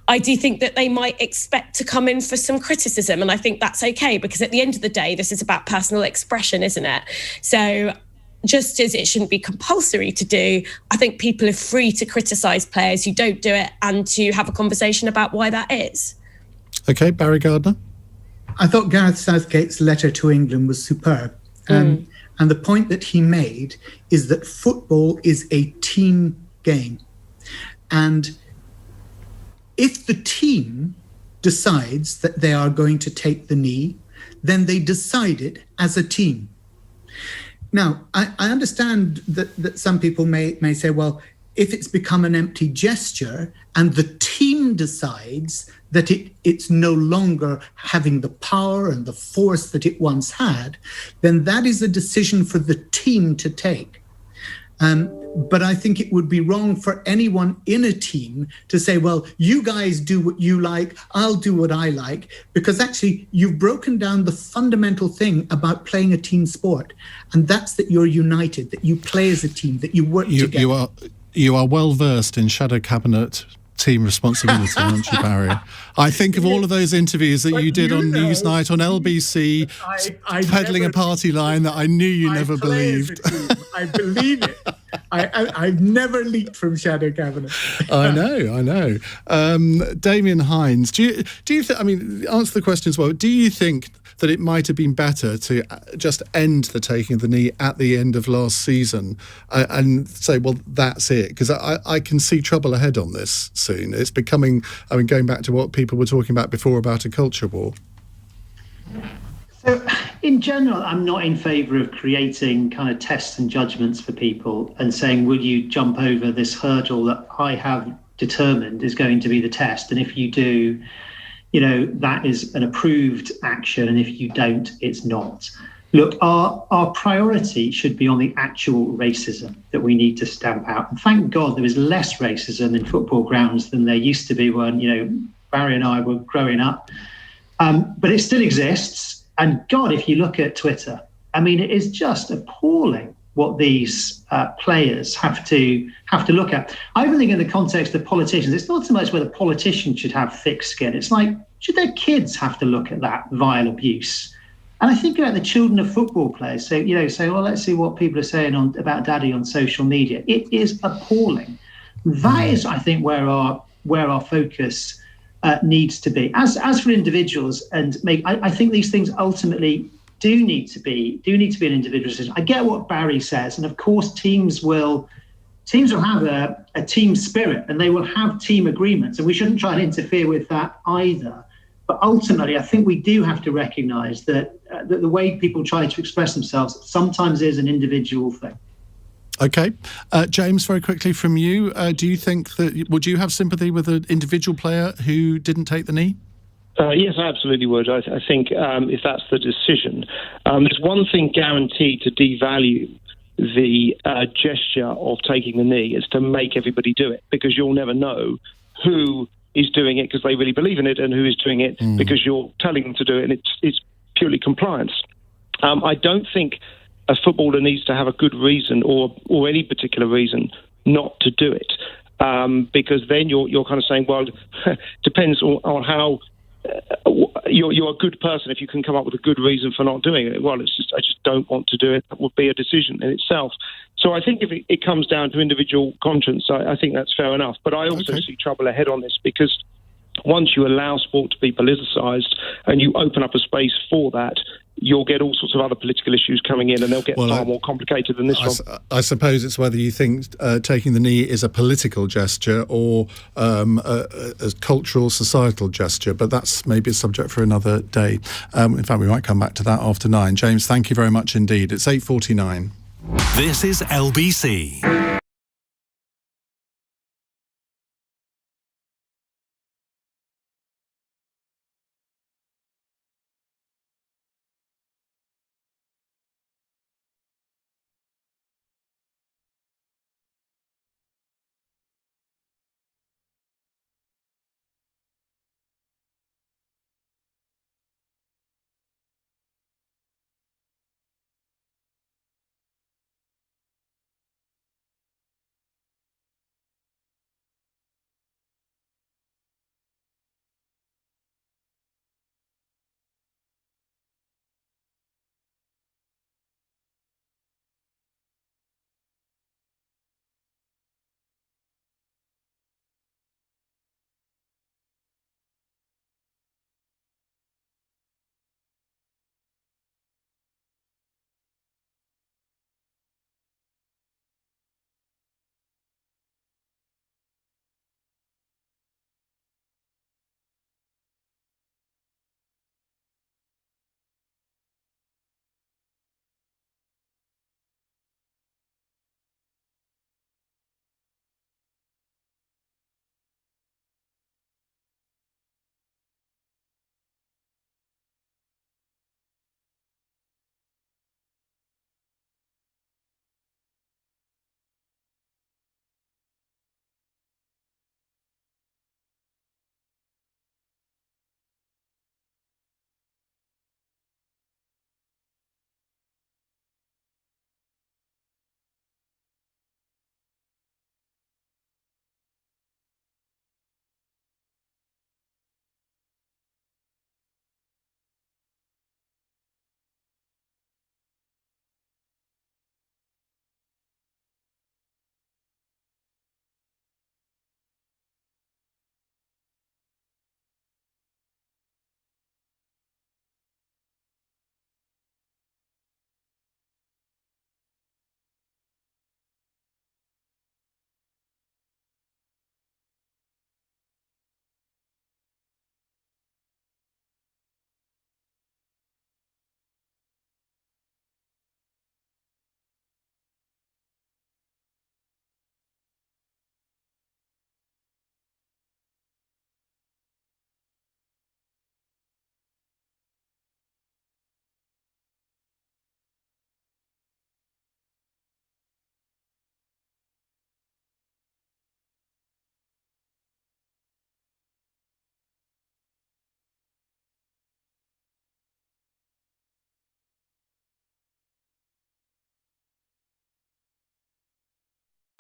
I do think that they might expect to come in for some criticism. And I think that's okay, because at the end of the day, this is about personal expression, isn't it? So just as it shouldn't be compulsory to do, I think people are free to criticise players who don't do it and to have a conversation about why that is. Okay, Barry Gardiner? I thought Gareth Southgate's letter to England was superb. And the point that he made is that football is a team game. And if the team decides that they are going to take the knee, then they decide it as a team. Now, I understand that some people may say, well, if it's become an empty gesture and the team decides that it's no longer having the power and the force that it once had, then that is a decision for the team to take. But I think it would be wrong for anyone in a team to say, well, you guys do what you like, I'll do what I like, because actually you've broken down the fundamental thing about playing a team sport. And that's that you're united, that you play as a team, that you work together. You are well versed in shadow cabinet team responsibility, aren't you, Barry? I think of all of those interviews that you did on Newsnight, on LBC, peddling a party line that I knew you never believed. I believe it. I've never leaked from shadow cabinet. I know. Damian Hinds, do you think? I mean, answer the question as well. Do you think that it might have been better to just end the taking of the knee at the end of last season and say, well, that's it? Because I can see trouble ahead on this soon. It's becoming, going back to what people were talking about before about a culture war. So in general, I'm not in favour of creating kind of tests and judgments for people and saying, will you jump over this hurdle that I have determined is going to be the test? And if you do, that is an approved action. And if you don't, it's not. Look, our priority should be on the actual racism that we need to stamp out. And thank God there is less racism in football grounds than there used to be when, Barry and I were growing up. But it still exists. And God, if you look at Twitter, I mean, it is just appalling what these players have to look at. I even think in the context of politicians, it's not so much whether politicians should have thick skin. It's like, should their kids have to look at that vile abuse? And I think about the children of football players. So, well, let's see what people are saying about daddy on social media. It is appalling. That is, I think, where our focus needs to be. As for individuals, I think these things ultimately do need to be an individual decision. I get what Barry says, and of course teams will have a team spirit and they will have team agreements, and we shouldn't try and interfere with that either. But ultimately, I think we do have to recognise that the way people try to express themselves sometimes is an individual thing. Okay. James, very quickly from you, do you think would you have sympathy with an individual player who didn't take the knee? Yes, I absolutely would. I think if that's the decision, there's one thing guaranteed to devalue the gesture of taking the knee is to make everybody do it, because you'll never know who is doing it because they really believe in it and who is doing it because you're telling them to do it, and it's purely compliance. I don't think a footballer needs to have a good reason or any particular reason not to do it, because then you're kind of saying, well, depends on how you're a good person if you can come up with a good reason for not doing it. Well, I just don't want to do it. That would be a decision in itself. So I think if it comes down to individual conscience, I think that's fair enough. But I also see trouble ahead on this, because once you allow sport to be politicised and you open up a space for that, you'll get all sorts of other political issues coming in, and they'll get far more complicated than this one. I suppose it's whether you think taking the knee is a political gesture or a cultural, societal gesture, but that's maybe a subject for another day. In fact, we might come back to that after 9. James, thank you very much indeed. It's 8:49. This is LBC.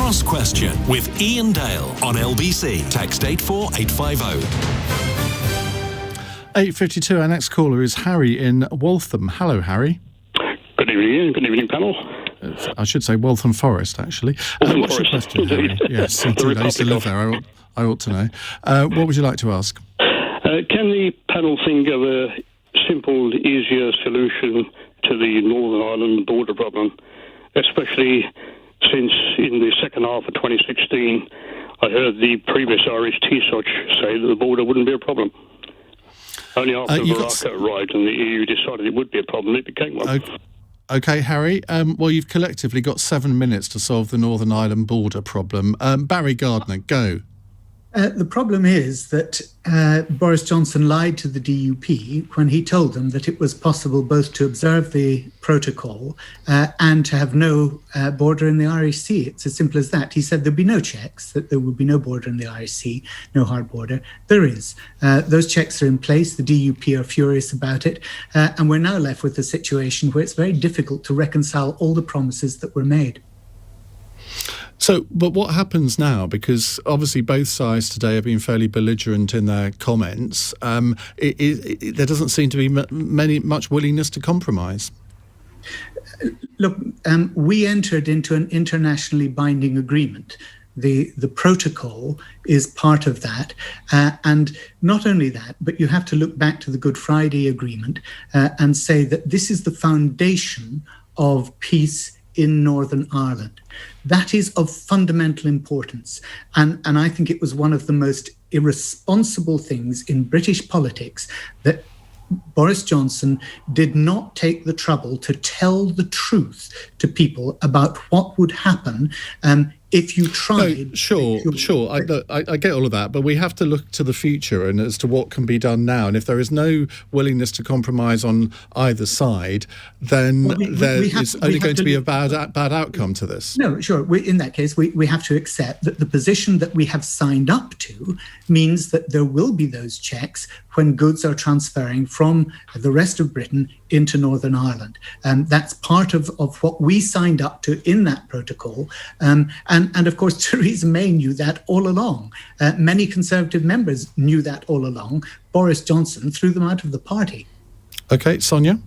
Cross Question with Iain Dale on LBC. Text 84850. 8:52. Our next caller is Harry in Waltham. Hello, Harry. Good evening, Ian. Good evening, panel. I should say Waltham Forest, actually. What's your question, Harry? Yes, indeed. I used to live there. I ought to know. What would you like to ask? Can the panel think of a simple, easier solution to the Northern Ireland border problem, especially since in the second half of 2016, I heard the previous Irish Taoiseach say that the border wouldn't be a problem. Only after Varadkar arrived and the EU decided it would be a problem, it became one. Okay, Harry. Well, you've collectively got 7 minutes to solve the Northern Ireland border problem. Barry Gardiner, go. The problem is that Boris Johnson lied to the DUP when he told them that it was possible both to observe the protocol and to have no border in the Irish Sea. It's as simple as that. He said there'd be no checks, that there would be no border in the Irish Sea, no hard border. There is. Those checks are in place. The DUP are furious about it. And we're now left with a situation where it's very difficult to reconcile all the promises that were made. So, but what happens now? Because obviously both sides today have been fairly belligerent in their comments. There doesn't seem to be much willingness to compromise. Look, we entered into an internationally binding agreement. The protocol is part of that. And not only that, but you have to look back to the Good Friday Agreement and say that this is the foundation of peace in Northern Ireland. That is of fundamental importance. And I think it was one of the most irresponsible things in British politics that Boris Johnson did not take the trouble to tell the truth to people about what would happen if you tried. No, sure. I get all of that, but we have to look to the future and as to what can be done now. And if there is no willingness to compromise on either side, then there is only going to be a bad outcome to this. No, sure. In that case, we have to accept that the position that we have signed up to means that there will be those checks when goods are transferring from the rest of Britain into Northern Ireland. That's part of what we signed up to in that protocol. And of course, Theresa May knew that all along. Many Conservative members knew that all along. Boris Johnson threw them out of the party. Okay, Sonia?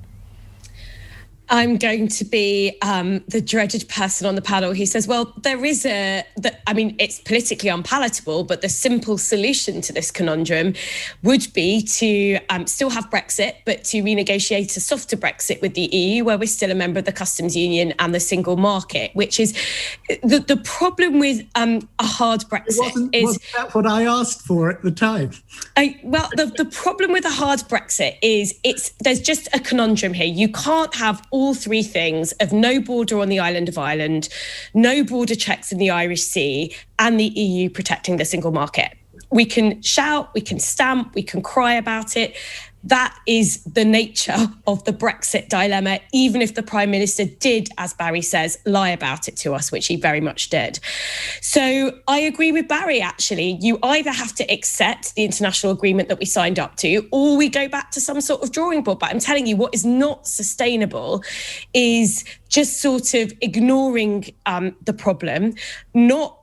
I'm going to be the dreaded person on the panel who says, well, there is it's politically unpalatable, but the simple solution to this conundrum would be to still have Brexit, but to renegotiate a softer Brexit with the EU, where we're still a member of the customs union and the single market, which is the problem with a hard Brexit. Wasn't that what I asked for at the time? The problem with a hard Brexit is there's just a conundrum here. You can't have all three things of no border on the island of Ireland, no border checks in the Irish Sea, and the EU protecting the single market. We can shout, we can stamp, we can cry about it. That is the nature of the Brexit dilemma, even if the Prime Minister did, as Barry says, lie about it to us, which he very much did. So I agree with Barry, actually. You either have to accept the international agreement that we signed up to, or we go back to some sort of drawing board. But I'm telling you, what is not sustainable is just sort of ignoring the problem, not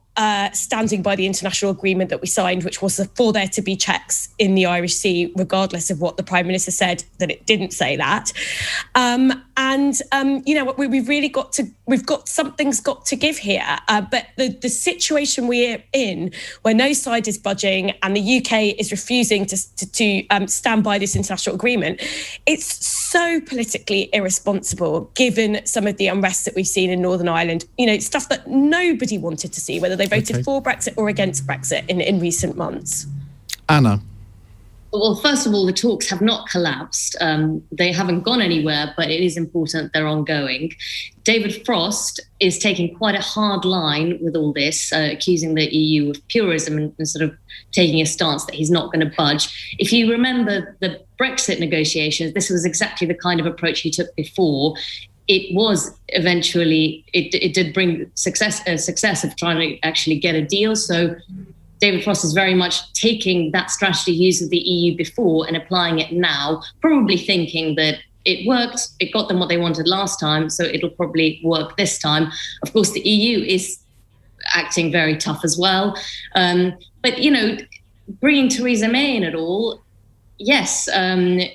standing by the international agreement that we signed, which was for there to be checks in the Irish Sea, regardless of what the Prime Minister said, that it didn't say that. Something's got to give here. But the situation we're in, where no side is budging and the UK is refusing to stand by this international agreement, it's so politically irresponsible, given some of the unrest that we've seen in Northern Ireland. Stuff that nobody wanted to see, whether they voted for Brexit or against Brexit in recent months. Anna. Well, first of all, the talks have not collapsed. They haven't gone anywhere, but it is important they're ongoing. David Frost is taking quite a hard line with all this, accusing the EU of purism and sort of taking a stance that he's not going to budge. If you remember the Brexit negotiations, this was exactly the kind of approach he took before. It was eventually, it did bring success of trying to actually get a deal. So David Frost is very much taking that strategy used with the EU before and applying it now, probably thinking that it worked, it got them what they wanted last time, so it'll probably work this time. Of course, the EU is acting very tough as well. But, you know, bringing Theresa May in at all, yes,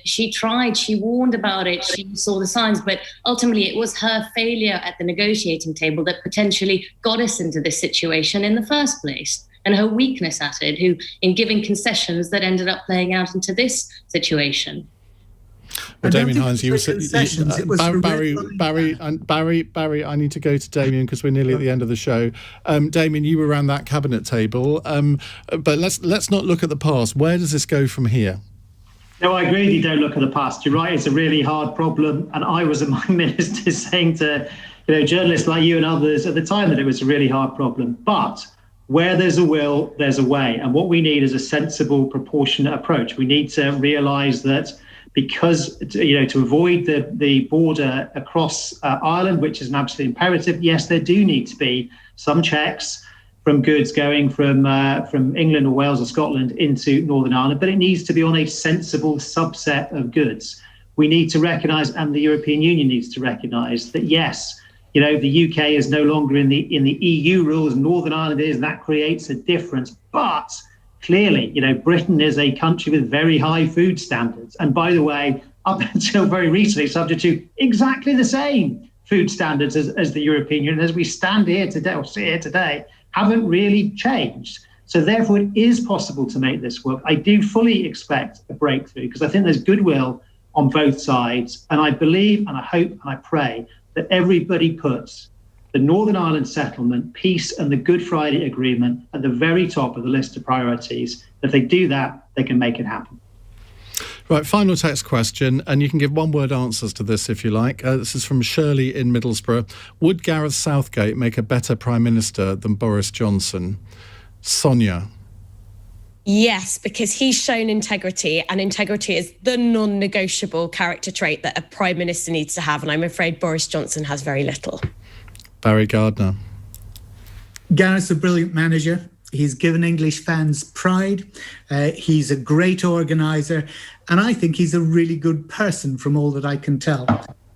she tried, she warned about it, she saw the signs, but ultimately it was her failure at the negotiating table that potentially got us into this situation in the first place, and her weakness at it, who in giving concessions that ended up playing out into this situation. Well, Damian Hinds, you were Barry. I need to go to Damian because we're nearly at the end of the show. Damian, you were around that cabinet table, but let's not look at the past. Where does this go from here? No, I agree with you. Don't look at the past. You're right. It's a really hard problem, and I was among ministers saying to journalists like you and others at the time that it was a really hard problem. But where there's a will, there's a way, and what we need is a sensible, proportionate approach. We need to realise that. Because, to avoid the border across Ireland, which is an absolute imperative, yes, there do need to be some checks from goods going from England or Wales or Scotland into Northern Ireland, but it needs to be on a sensible subset of goods. We need to recognise, and the European Union needs to recognise, that yes, the UK is no longer in the EU rules, Northern Ireland is, and that creates a difference. But clearly, Britain is a country with very high food standards. And by the way, up until very recently, subject to exactly the same food standards as the European Union, as we stand here today, or sit here today, haven't really changed. So therefore, it is possible to make this work. I do fully expect a breakthrough because I think there's goodwill on both sides. And I believe, and I hope, and I pray that everybody puts the Northern Ireland settlement, peace and the Good Friday Agreement at the very top of the list of priorities. If they do that, they can make it happen. Right, final text question, and you can give one-word answers to this if you like. This is from Shirley in Middlesbrough. Would Gareth Southgate make a better Prime Minister than Boris Johnson? Sonia? Yes, because he's shown integrity, and integrity is the non-negotiable character trait that a Prime Minister needs to have, and I'm afraid Boris Johnson has very little. Barry Gardiner. Gareth's a brilliant manager. He's given English fans pride. He's a great organiser. And I think he's a really good person from all that I can tell.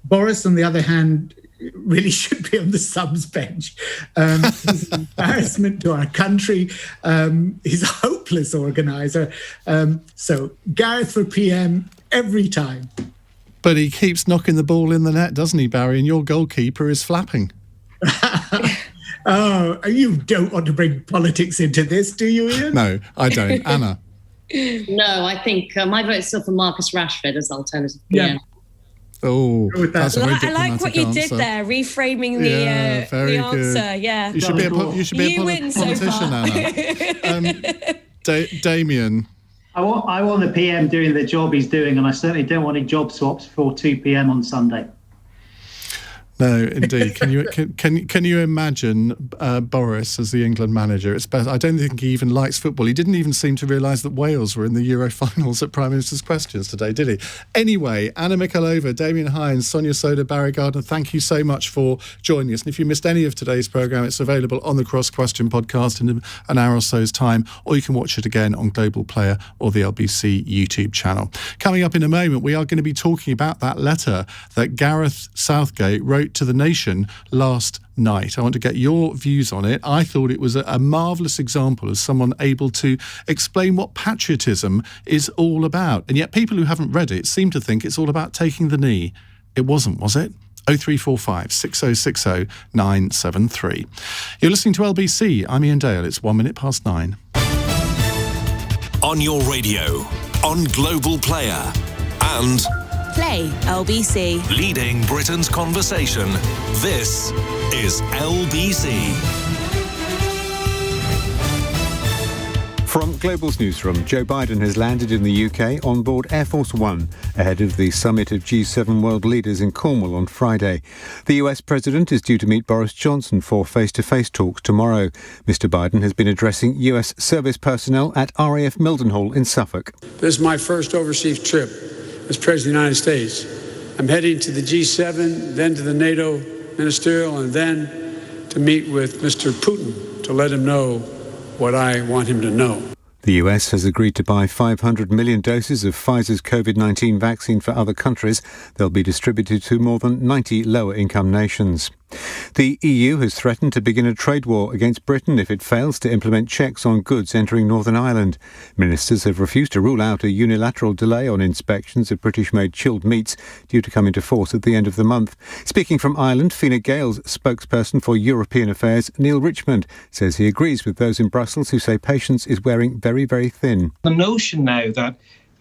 Boris, on the other hand, really should be on the subs bench. He's an embarrassment to our country. He's a hopeless organiser. So Gareth for PM every time. But he keeps knocking the ball in the net, doesn't he, Barry? And your goalkeeper is flapping. Oh, you don't want to bring politics into this, do you, Iain? No, I don't. Anna? No, I think my vote's still for Marcus Rashford as alternative PM. Yeah. Oh, that's a very I like what you answer. did there, reframing the answer. Good. Yeah, you should be a politician, so Anna. Damian. I want the PM doing the job he's doing, and I certainly don't want any job swaps for 2 p.m. on Sunday. No, indeed. Can you imagine Boris as the England manager? It's better. I don't think he even likes football. He didn't even seem to realise that Wales were in the Euro finals at Prime Minister's Questions today, did he? Anyway, Anna Mikhailova, Damian Hinds, Sonia Sodha, Barry Gardiner, thank you so much for joining us. And if you missed any of today's programme, it's available on the Cross Question podcast in an hour or so's time, or you can watch it again on Global Player or the LBC YouTube channel. Coming up in a moment, we are going to be talking about that letter that Gareth Southgate wrote to the nation last night. I want to get your views on it. I thought it was a marvellous example of someone able to explain what patriotism is all about. And yet people who haven't read it seem to think it's all about taking the knee. It wasn't, was it? 0345 6060 973. You're listening to LBC. I'm Iain Dale. It's 9:01. On your radio, on Global Player, and Play LBC. leading Britain's conversation. This is LBC. From Global's newsroom, Joe Biden has landed in the UK on board Air Force One ahead of the summit of G7 world leaders in Cornwall on Friday. The US president is due to meet Boris Johnson for face-to-face talks tomorrow. Mr. Biden has been addressing US service personnel at RAF Mildenhall in Suffolk. This is my first overseas trip as President of the United States. I'm heading to the G7, then to the NATO ministerial, and then to meet with Mr. Putin to let him know what I want him to know. The US has agreed to buy 500 million doses of Pfizer's COVID-19 vaccine for other countries. They'll be distributed to more than 90 lower-income nations. The EU has threatened to begin a trade war against Britain if it fails to implement checks on goods entering Northern Ireland. Ministers have refused to rule out a unilateral delay on inspections of British-made chilled meats due to come into force at the end of the month. Speaking from Ireland, Fine Gael's spokesperson for European Affairs, Neil Richmond, says he agrees with those in Brussels who say patience is wearing very, very thin. The notion now that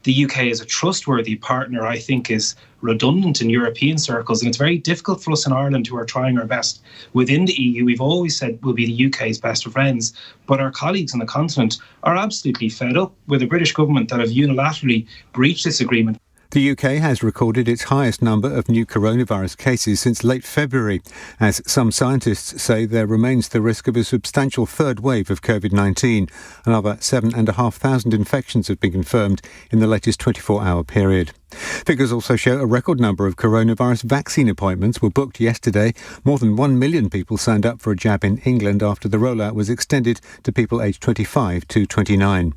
the UK is a trustworthy partner, I think, is redundant in European circles, and it's very difficult for us in Ireland who are trying our best within the EU. We've always said we'll be the UK's best of friends, but our colleagues on the continent are absolutely fed up with the British government that have unilaterally breached this agreement. The UK has recorded its highest number of new coronavirus cases since late February. As some scientists say, there remains the risk of a substantial third wave of COVID-19. Another 7,500 infections have been confirmed in the latest 24-hour period. Figures also show a record number of coronavirus vaccine appointments were booked yesterday. More than 1 million people signed up for a jab in England after the rollout was extended to people aged 25 to 29.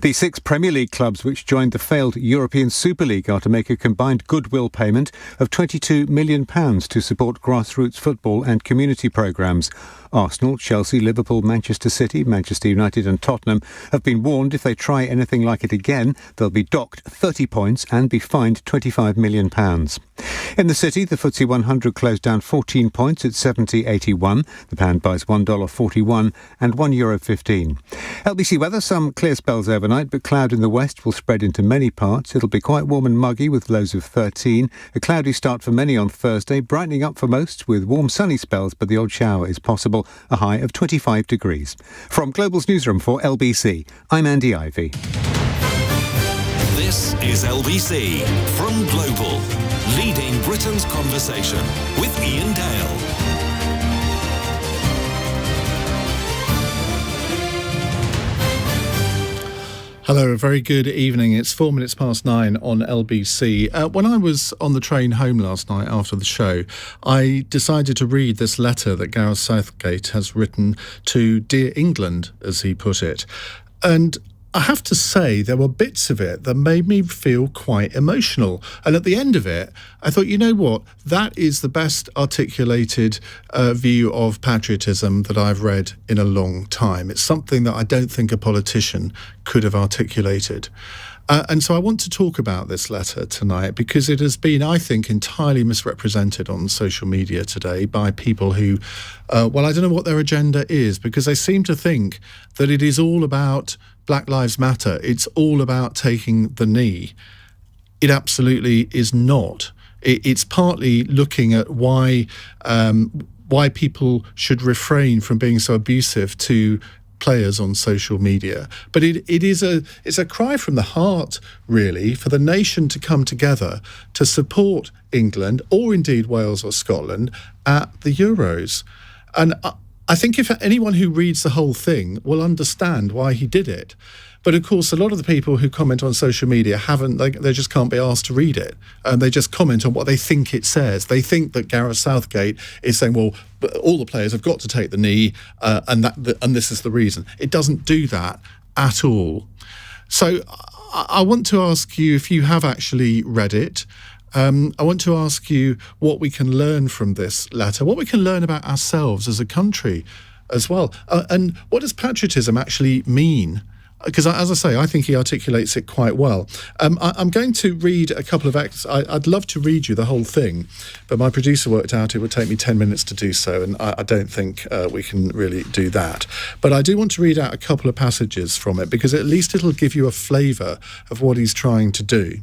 The 6 Premier League clubs which joined the failed European Super League are to make a combined goodwill payment of £22 million to support grassroots football and community programmes. Arsenal, Chelsea, Liverpool, Manchester City, Manchester United and Tottenham have been warned if they try anything like it again, they'll be docked 30 points and be fined £25 million. In the city, the FTSE 100 closed down 14 points at 70.81. The pound buys $1.41 and €1.15. LBC weather, some clear spells overnight, but cloud in the west will spread into many parts. It'll be quite warm and muggy with lows of 13. A cloudy start for many on Thursday, brightening up for most with warm sunny spells, but the odd shower is possible. A high of 25 degrees. From Global's newsroom for LBC, I'm Andy Ivy. This is LBC from Global, leading Britain's conversation with Iain Dale. Hello, a very good evening. It's 9 on LBC. When I was on the train home last night after the show, I decided to read this letter that Gareth Southgate has written to Dear England, as he put it. And I have to say there were bits of it that made me feel quite emotional. And at the end of it, I thought, you know what? That is the best articulated view of patriotism that I've read in a long time. It's something that I don't think a politician could have articulated. And so I want to talk about this letter tonight because it has been, I think, entirely misrepresented on social media today by people who, well, I don't know what their agenda is, because they seem to think that it is all about Black Lives Matter. It's all about taking the knee. It absolutely is not. It's partly looking at why people should refrain from being so abusive to players on social media. But it's a cry from the heart, really, for the nation to come together to support England, or indeed Wales or Scotland, at the Euros. And I think if anyone who reads the whole thing will understand why he did it. But of course, a lot of the people who comment on social media they just can't be asked to read it. And they just comment on what they think it says. They think that Gareth Southgate is saying, well, all the players have got to take the knee, and this is the reason. It doesn't do that at all. So I want to ask you if you have actually read it. I want to ask you what we can learn from this letter, what we can learn about ourselves as a country as well. And what does patriotism actually mean? Because, as I say, I think he articulates it quite well. I'm going to read a couple of acts. I'd love to read you the whole thing, but my producer worked out it would take me 10 minutes to do so, and I don't think we can really do that. But I do want to read out a couple of passages from it, because at least it'll give you a flavour of what he's trying to do.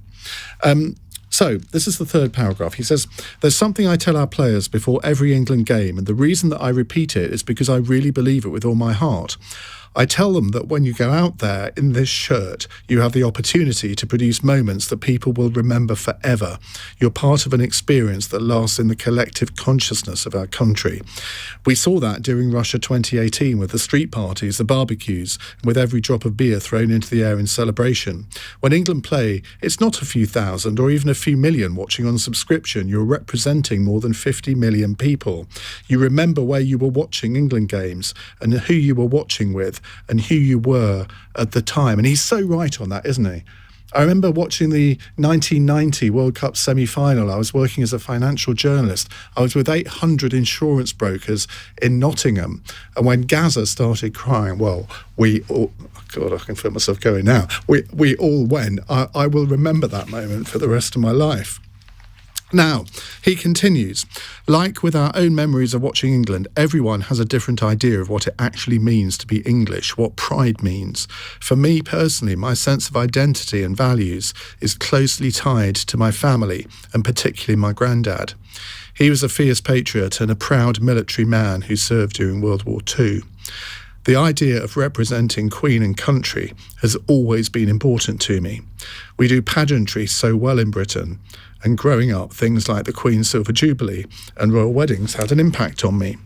So, this is the third paragraph. He says, "There's something I tell our players before every England game, and the reason that I repeat it is because I really believe it with all my heart. I tell them that when you go out there in this shirt, you have the opportunity to produce moments that people will remember forever. You're part of an experience that lasts in the collective consciousness of our country. We saw that during Russia 2018 with the street parties, the barbecues, and with every drop of beer thrown into the air in celebration. When England play, it's not a few thousand or even a few million watching on subscription. You're representing more than 50 million people. You remember where you were watching England games and who you were watching with and who you were at the time." And he's so right on that, isn't he? I remember watching the 1990 World Cup semi-final. I was working as a financial journalist. I was with 800 insurance brokers in Nottingham. And when Gaza started crying, well, we all... God, I can feel myself going now. We all went. I will remember that moment for the rest of my life. Now, he continues, like with our own memories of watching England, everyone has a different idea of what it actually means to be English, what pride means. For me personally, my sense of identity and values is closely tied to my family, and particularly my granddad. He was a fierce patriot and a proud military man who served during World War II. The idea of representing Queen and country has always been important to me. We do pageantry so well in Britain, and growing up, things like the Queen's Silver Jubilee and royal weddings had an impact on me.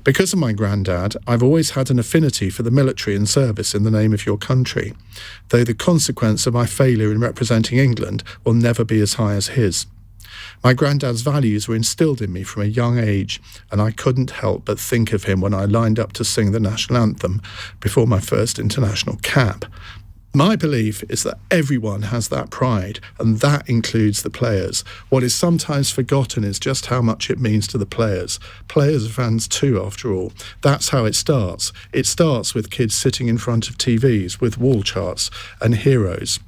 Because of my granddad, I've always had an affinity for the military and service in the name of your country, though the consequence of my failure in representing England will never be as high as his. My granddad's values were instilled in me from a young age, and I couldn't help but think of him when I lined up to sing the national anthem before my first international cap. My belief is that everyone has that pride, and that includes the players. What is sometimes forgotten is just how much it means to the players. Players are fans too, after all. That's how it starts. It starts with kids sitting in front of TVs with wall charts and heroes.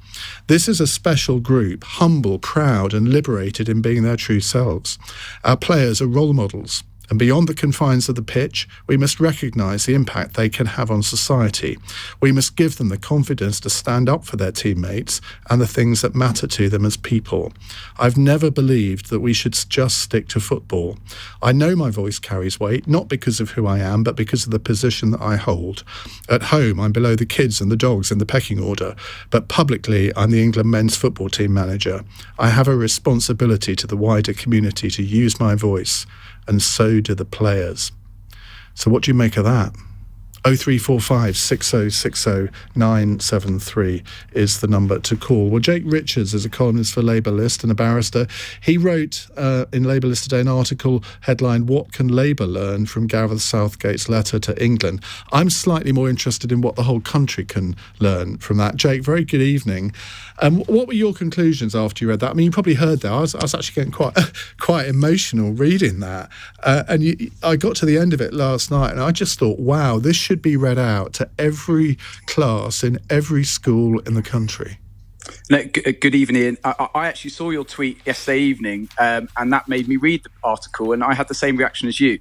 This is a special group, humble, proud and liberated in being their true selves. Our players are role models. And beyond the confines of the pitch, we must recognise the impact they can have on society. We must give them the confidence to stand up for their teammates and the things that matter to them as people. I've never believed that we should just stick to football. I know my voice carries weight, not because of who I am, but because of the position that I hold. At home, I'm below the kids and the dogs in the pecking order, but publicly, I'm the England men's football team manager. I have a responsibility to the wider community to use my voice, and so do the players. So what do you make of that? 0345 6060 973 is the number to call. Well, Jake Richards is a columnist for Labour List and a barrister. He wrote in Labour List today an article headlined, "What Can Labour Learn from Gareth Southgate's Letter to England?" I'm slightly more interested in what the whole country can learn from that. Jake, very good evening. What were your conclusions after you read that? I mean, you probably heard that. I was actually getting quite emotional reading that. I got to the end of it last night and I just thought, wow, this should be read out to every class in every school in the country. No, good evening, Ian. I actually saw your tweet yesterday evening and that made me read the article, and I had the same reaction as you.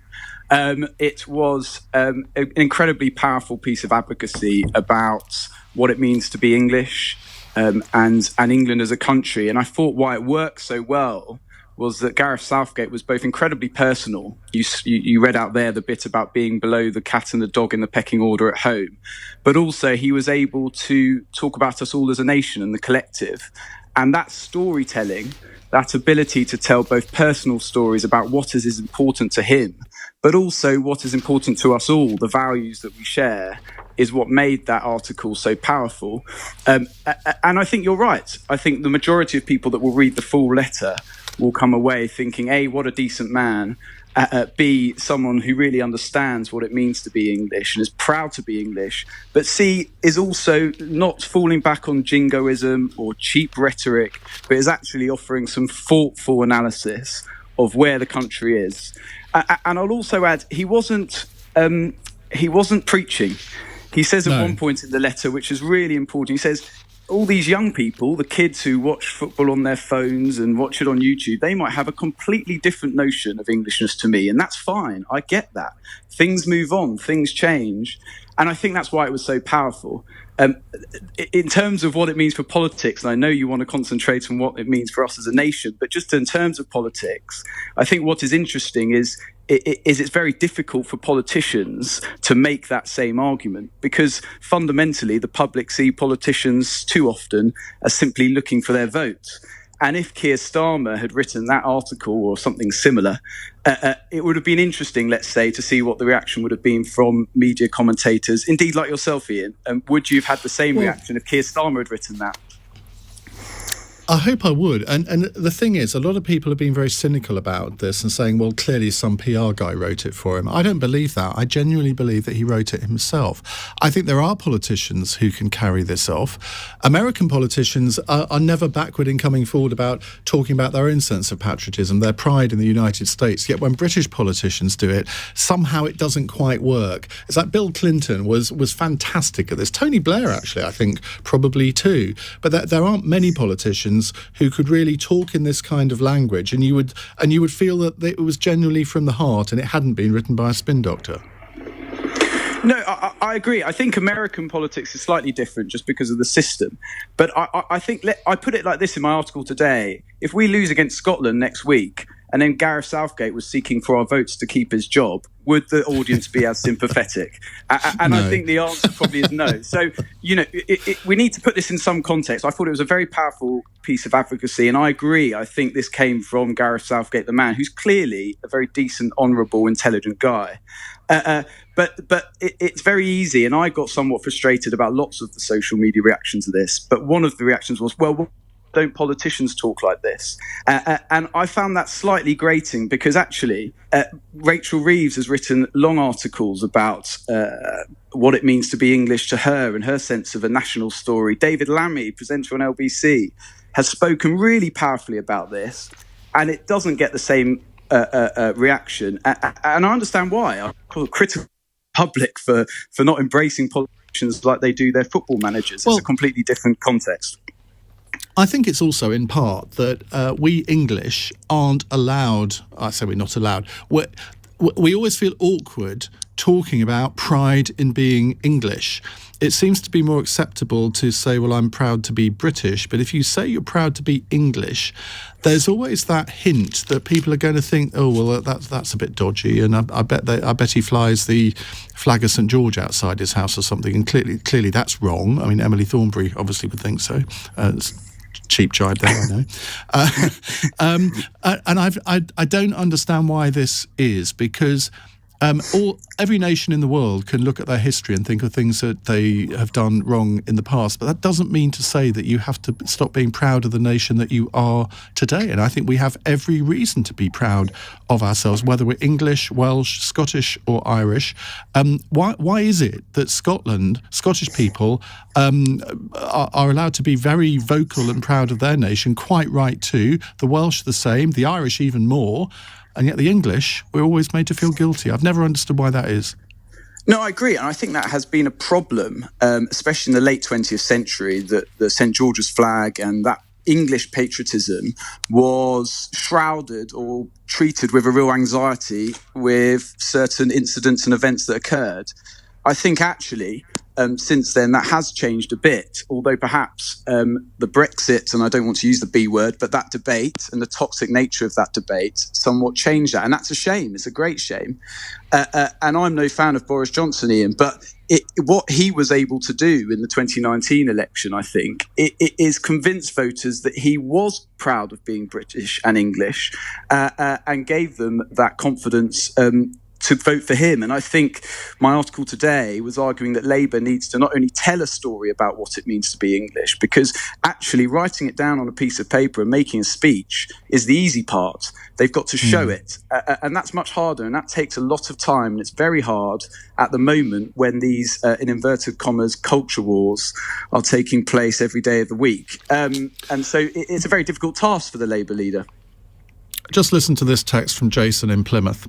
It was an incredibly powerful piece of advocacy about what it means to be English and England as a country. And I thought why it worked so well was that Gareth Southgate was both incredibly personal. You read out there the bit about being below the cat and the dog in the pecking order at home, but also he was able to talk about us all as a nation and the collective. And that storytelling, that ability to tell both personal stories about what is important to him, but also what is important to us all, the values that we share, is what made that article so powerful. And I think you're right. I think the majority of people that will read the full letter will come away thinking, A, what a decent man, B, someone who really understands what it means to be English and is proud to be English, but C, is also not falling back on jingoism or cheap rhetoric, but is actually offering some thoughtful analysis of where the country is. And I'll also add, he wasn't preaching. He says at one point in the letter, which is really important, he says, all these young people, the kids who watch football on their phones and watch it on YouTube, they might have a completely different notion of Englishness to me. And that's fine. I get that. Things move on, things change. And I think that's why it was so powerful. In terms of what it means for politics, and I know you want to concentrate on what it means for us as a nation, but just in terms of politics, I think what is interesting is it's very difficult for politicians to make that same argument, because fundamentally the public see politicians too often as simply looking for their vote. And if Keir Starmer had written that article or something similar, it would have been interesting, let's say, to see what the reaction would have been from media commentators, indeed like yourself, Ian. Would you have had the same reaction if Keir Starmer had written that? I hope I would. And the thing is, a lot of people have been very cynical about this and saying, well, clearly some PR guy wrote it for him. I don't believe that. I genuinely believe that he wrote it himself. I think there are politicians who can carry this off. American politicians are never backward in coming forward about talking about their own sense of patriotism, their pride in the United States. Yet when British politicians do it, somehow it doesn't quite work. It's like Bill Clinton was fantastic at this. Tony Blair, actually, I think, probably too. But there aren't many politicians who could really talk in this kind of language, and you would feel that it was genuinely from the heart and it hadn't been written by a spin doctor. No, I agree. I think American politics is slightly different just because of the system. But I think, I put it like this in my article today: if we lose against Scotland next week, and then Gareth Southgate was seeking for our votes to keep his job, would the audience be as sympathetic? And no. I think the answer probably is no. So, we need to put this in some context. I thought it was a very powerful piece of advocacy, and I agree. I think this came from Gareth Southgate, the man, who's clearly a very decent, honourable, intelligent guy. But it's very easy, and I got somewhat frustrated about lots of the social media reactions to this. But one of the reactions was, well, don't politicians talk like this? And I found that slightly grating because actually Rachel Reeves has written long articles about what it means to be English to her and her sense of a national story. David Lammy, presenter on LBC, has spoken really powerfully about this, and it doesn't get the same reaction. And I understand why. I call it critical public for not embracing politicians like they do their football managers. It's a completely different context. I think it's also in part that we English aren't allowed, I say we're not allowed, we always feel awkward talking about pride in being English. It seems to be more acceptable to say, well, I'm proud to be British, but if you say you're proud to be English, there's always that hint that people are going to think, oh, well, that's a bit dodgy, and I bet he flies the flag of St George outside his house or something, and clearly that's wrong. I mean, Emily Thornberry obviously would think so. Cheap jibe there, I know. And I don't understand why this is, because every nation in the world can look at their history and think of things that they have done wrong in the past, but that doesn't mean to say that you have to stop being proud of the nation that you are today. And I think we have every reason to be proud of ourselves, whether we're English, Welsh, Scottish or Irish. Why is it that Scottish people are allowed to be very vocal and proud of their nation, quite right too, the Welsh the same, the Irish even more, and yet the English, we're always made to feel guilty? I've never understood why that is. No, I agree. And I think that has been a problem, especially in the late 20th century, that the St George's flag and that English patriotism was shrouded or treated with a real anxiety with certain incidents and events that occurred. I think actually, since then, that has changed a bit, although perhaps the Brexit, and I don't want to use the B word, but that debate and the toxic nature of that debate somewhat changed that. And that's a shame. It's a great shame. And I'm no fan of Boris Johnson, Ian, but what he was able to do in the 2019 election, I think, it is convince voters that he was proud of being British and English and gave them that confidence to vote for him. And I think my article today was arguing that Labour needs to not only tell a story about what it means to be English, because actually writing it down on a piece of paper and making a speech is the easy part. They've got to show it. And that's much harder, and that takes a lot of time. And it's very hard at the moment when these, in inverted commas, culture wars are taking place every day of the week. And so it's a very difficult task for the Labour leader. Just listen to this text from Jason in Plymouth.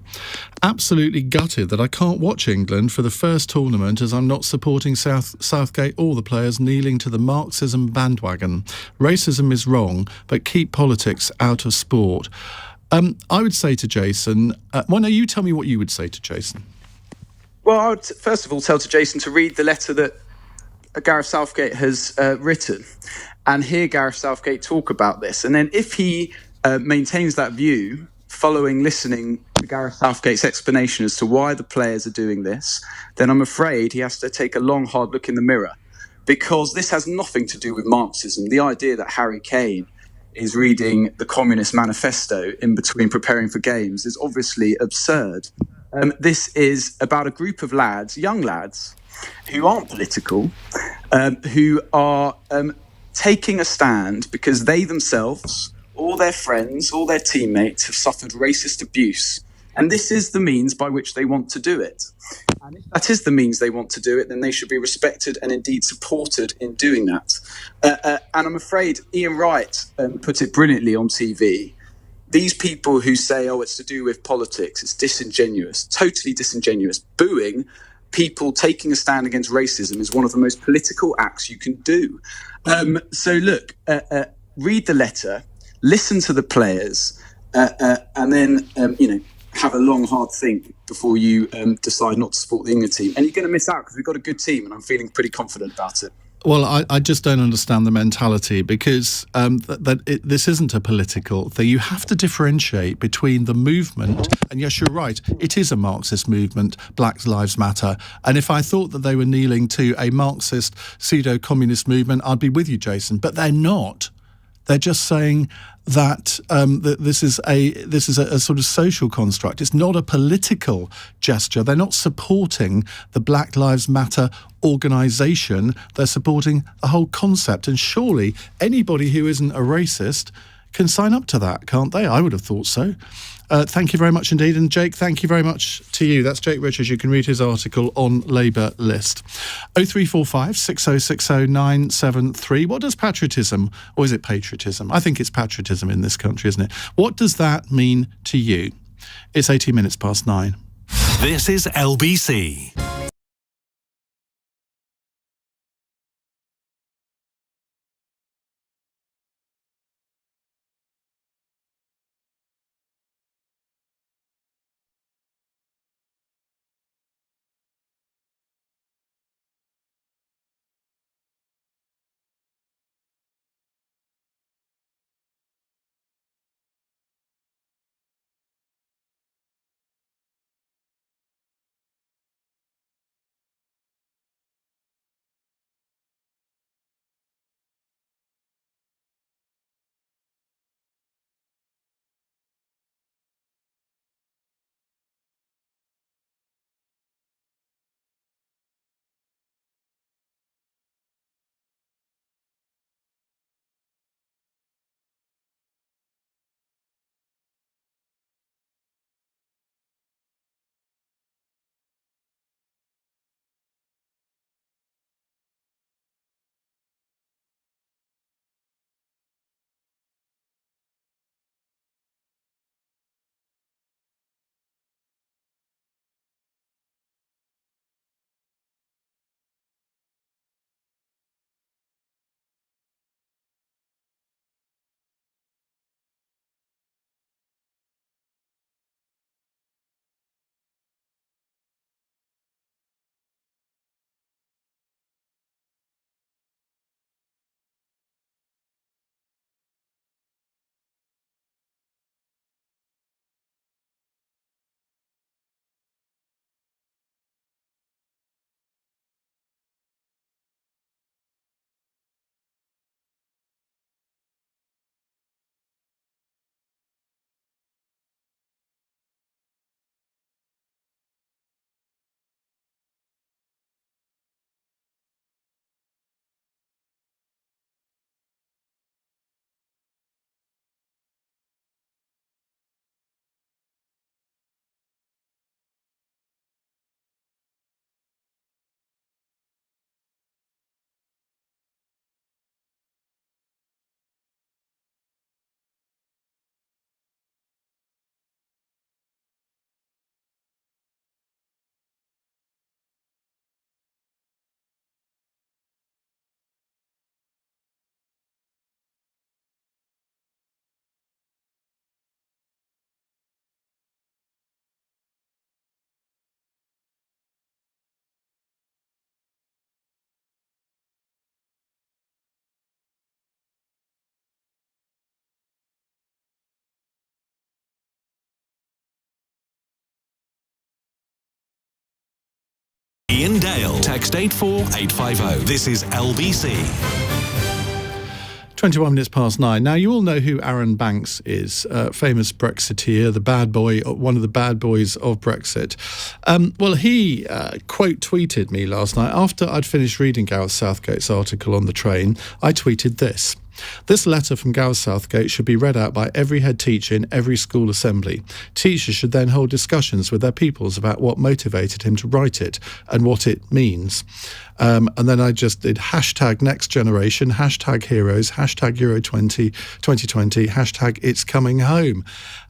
Absolutely gutted that I can't watch England for the first tournament as I'm not supporting Southgate or the players kneeling to the Marxism bandwagon. Racism is wrong, but keep politics out of sport. I would say to Jason, now you tell me what you would say to Jason. Well, I would first of all tell to Jason to read the letter that Gareth Southgate has written and hear Gareth Southgate talk about this. And then if he maintains that view following listening to Gareth Southgate's explanation as to why the players are doing this, then I'm afraid he has to take a long, hard look in the mirror, because this has nothing to do with Marxism. The idea that Harry Kane is reading the Communist Manifesto in between preparing for games is obviously absurd. This is about a group of lads, young lads, who aren't political, who are taking a stand because they themselves, all their friends, all their teammates have suffered racist abuse. And this is the means by which they want to do it. And if that is the means they want to do it, then they should be respected and indeed supported in doing that. And I'm afraid Ian Wright put it brilliantly on TV. These people who say, oh, it's to do with politics, it's disingenuous, totally disingenuous. Booing people taking a stand against racism is one of the most political acts you can do. So look, read the letter, listen to the players, and then, have a long, hard think before you decide not to support the England team. And you're going to miss out because we've got a good team, and I'm feeling pretty confident about it. Well, I just don't understand the mentality because this isn't a political thing. You have to differentiate between the movement, and yes, you're right, it is a Marxist movement, Black Lives Matter. And if I thought that they were kneeling to a Marxist pseudo-communist movement, I'd be with you, Jason. But they're not. They're just saying that that this is a sort of social construct. It's not a political gesture. They're not supporting the Black Lives Matter organisation. They're supporting the whole concept. And surely anybody who isn't a racist can sign up to that, can't they? I would have thought so. Thank you very much indeed. And Jake, thank you very much to you. That's Jake Richards. You can read his article on Labour List. 0345 6060 973. What does patriotism, or is it patriotism? I think it's patriotism in this country, isn't it? What does that mean to you? It's 18 minutes past 9. This is LBC. Iain Dale. Text 84850. This is LBC. 21 minutes past 9. Now, you all know who Aaron Banks is, famous Brexiteer, the bad boy, one of the bad boys of Brexit. Well, he quote tweeted me last night after I'd finished reading Gareth Southgate's article on the train. I tweeted this. This letter from Gareth Southgate should be read out by every head teacher in every school assembly. Teachers should then hold discussions with their pupils about what motivated him to write it and what it means. And then I just did hashtag next generation, hashtag heroes, hashtag Euro 2020, hashtag it's coming home.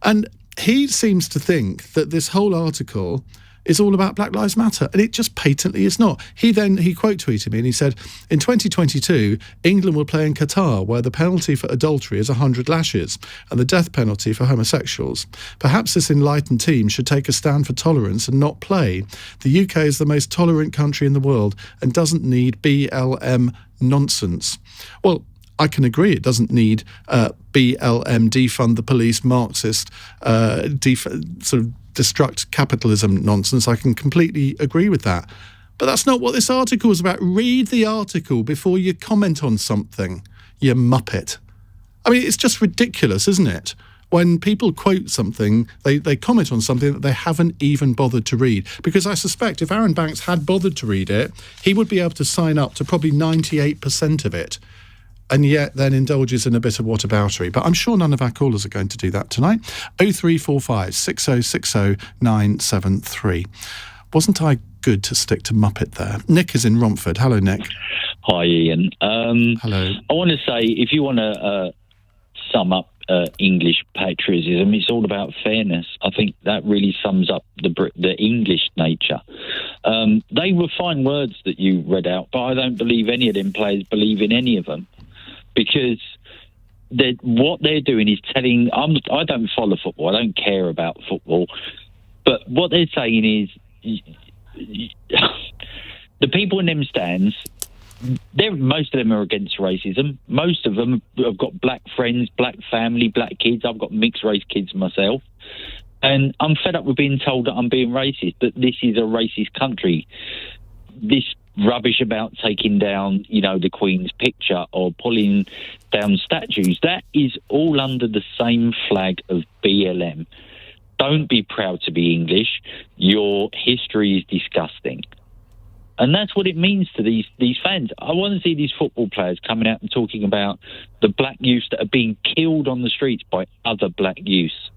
And he seems to think that this whole article is all about Black Lives Matter, and it just patently is not. He quote tweeted me and he said, in 2022, England will play in Qatar, where the penalty for adultery is 100 lashes and the death penalty for homosexuals. Perhaps this enlightened team should take a stand for tolerance and not play. The UK is the most tolerant country in the world and doesn't need BLM nonsense. Well, I can agree it doesn't need BLM, defund the police, Marxist, sort of destruct capitalism nonsense. I can completely agree with that. But that's not what this article is about. Read the article before you comment on something, you muppet. I mean, it's just ridiculous, isn't it? When people quote something, they comment on something that they haven't even bothered to read. Because I suspect if Aaron Banks had bothered to read it, he would be able to sign up to probably 98% of it. And yet then indulges in a bit of whataboutery. But I'm sure none of our callers are going to do that tonight. 0345 6060 973. Wasn't I good to stick to Muppet there? Nick is in Romford. Hello, Nick. Hi, Ian. Hello. I want to say, if you want to sum up English patriotism, it's all about fairness. I think that really sums up the English nature. They were fine words that you read out, but I don't believe any of them players believe in any of them. Because what they're doing is telling... I don't follow football. I don't care about football. But what they're saying is... the people in them stands, most of them are against racism. Most of them have got black friends, black family, black kids. I've got mixed race kids myself. And I'm fed up with being told that I'm being racist, that this is a racist country. This rubbish about taking down, the Queen's picture or pulling down statues, that is all under the same flag of BLM. Don't be proud to be English. Your history is disgusting. And that's what it means to these fans. I want to see these football players coming out and talking about the black youths that are being killed on the streets by other black youths.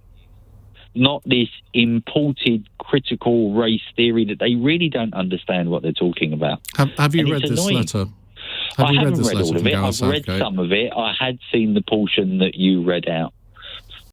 Not this imported critical race theory that they really don't understand what they're talking about. Have you read this letter? I haven't read all of it. I've read some of it. I had seen the portion that you read out.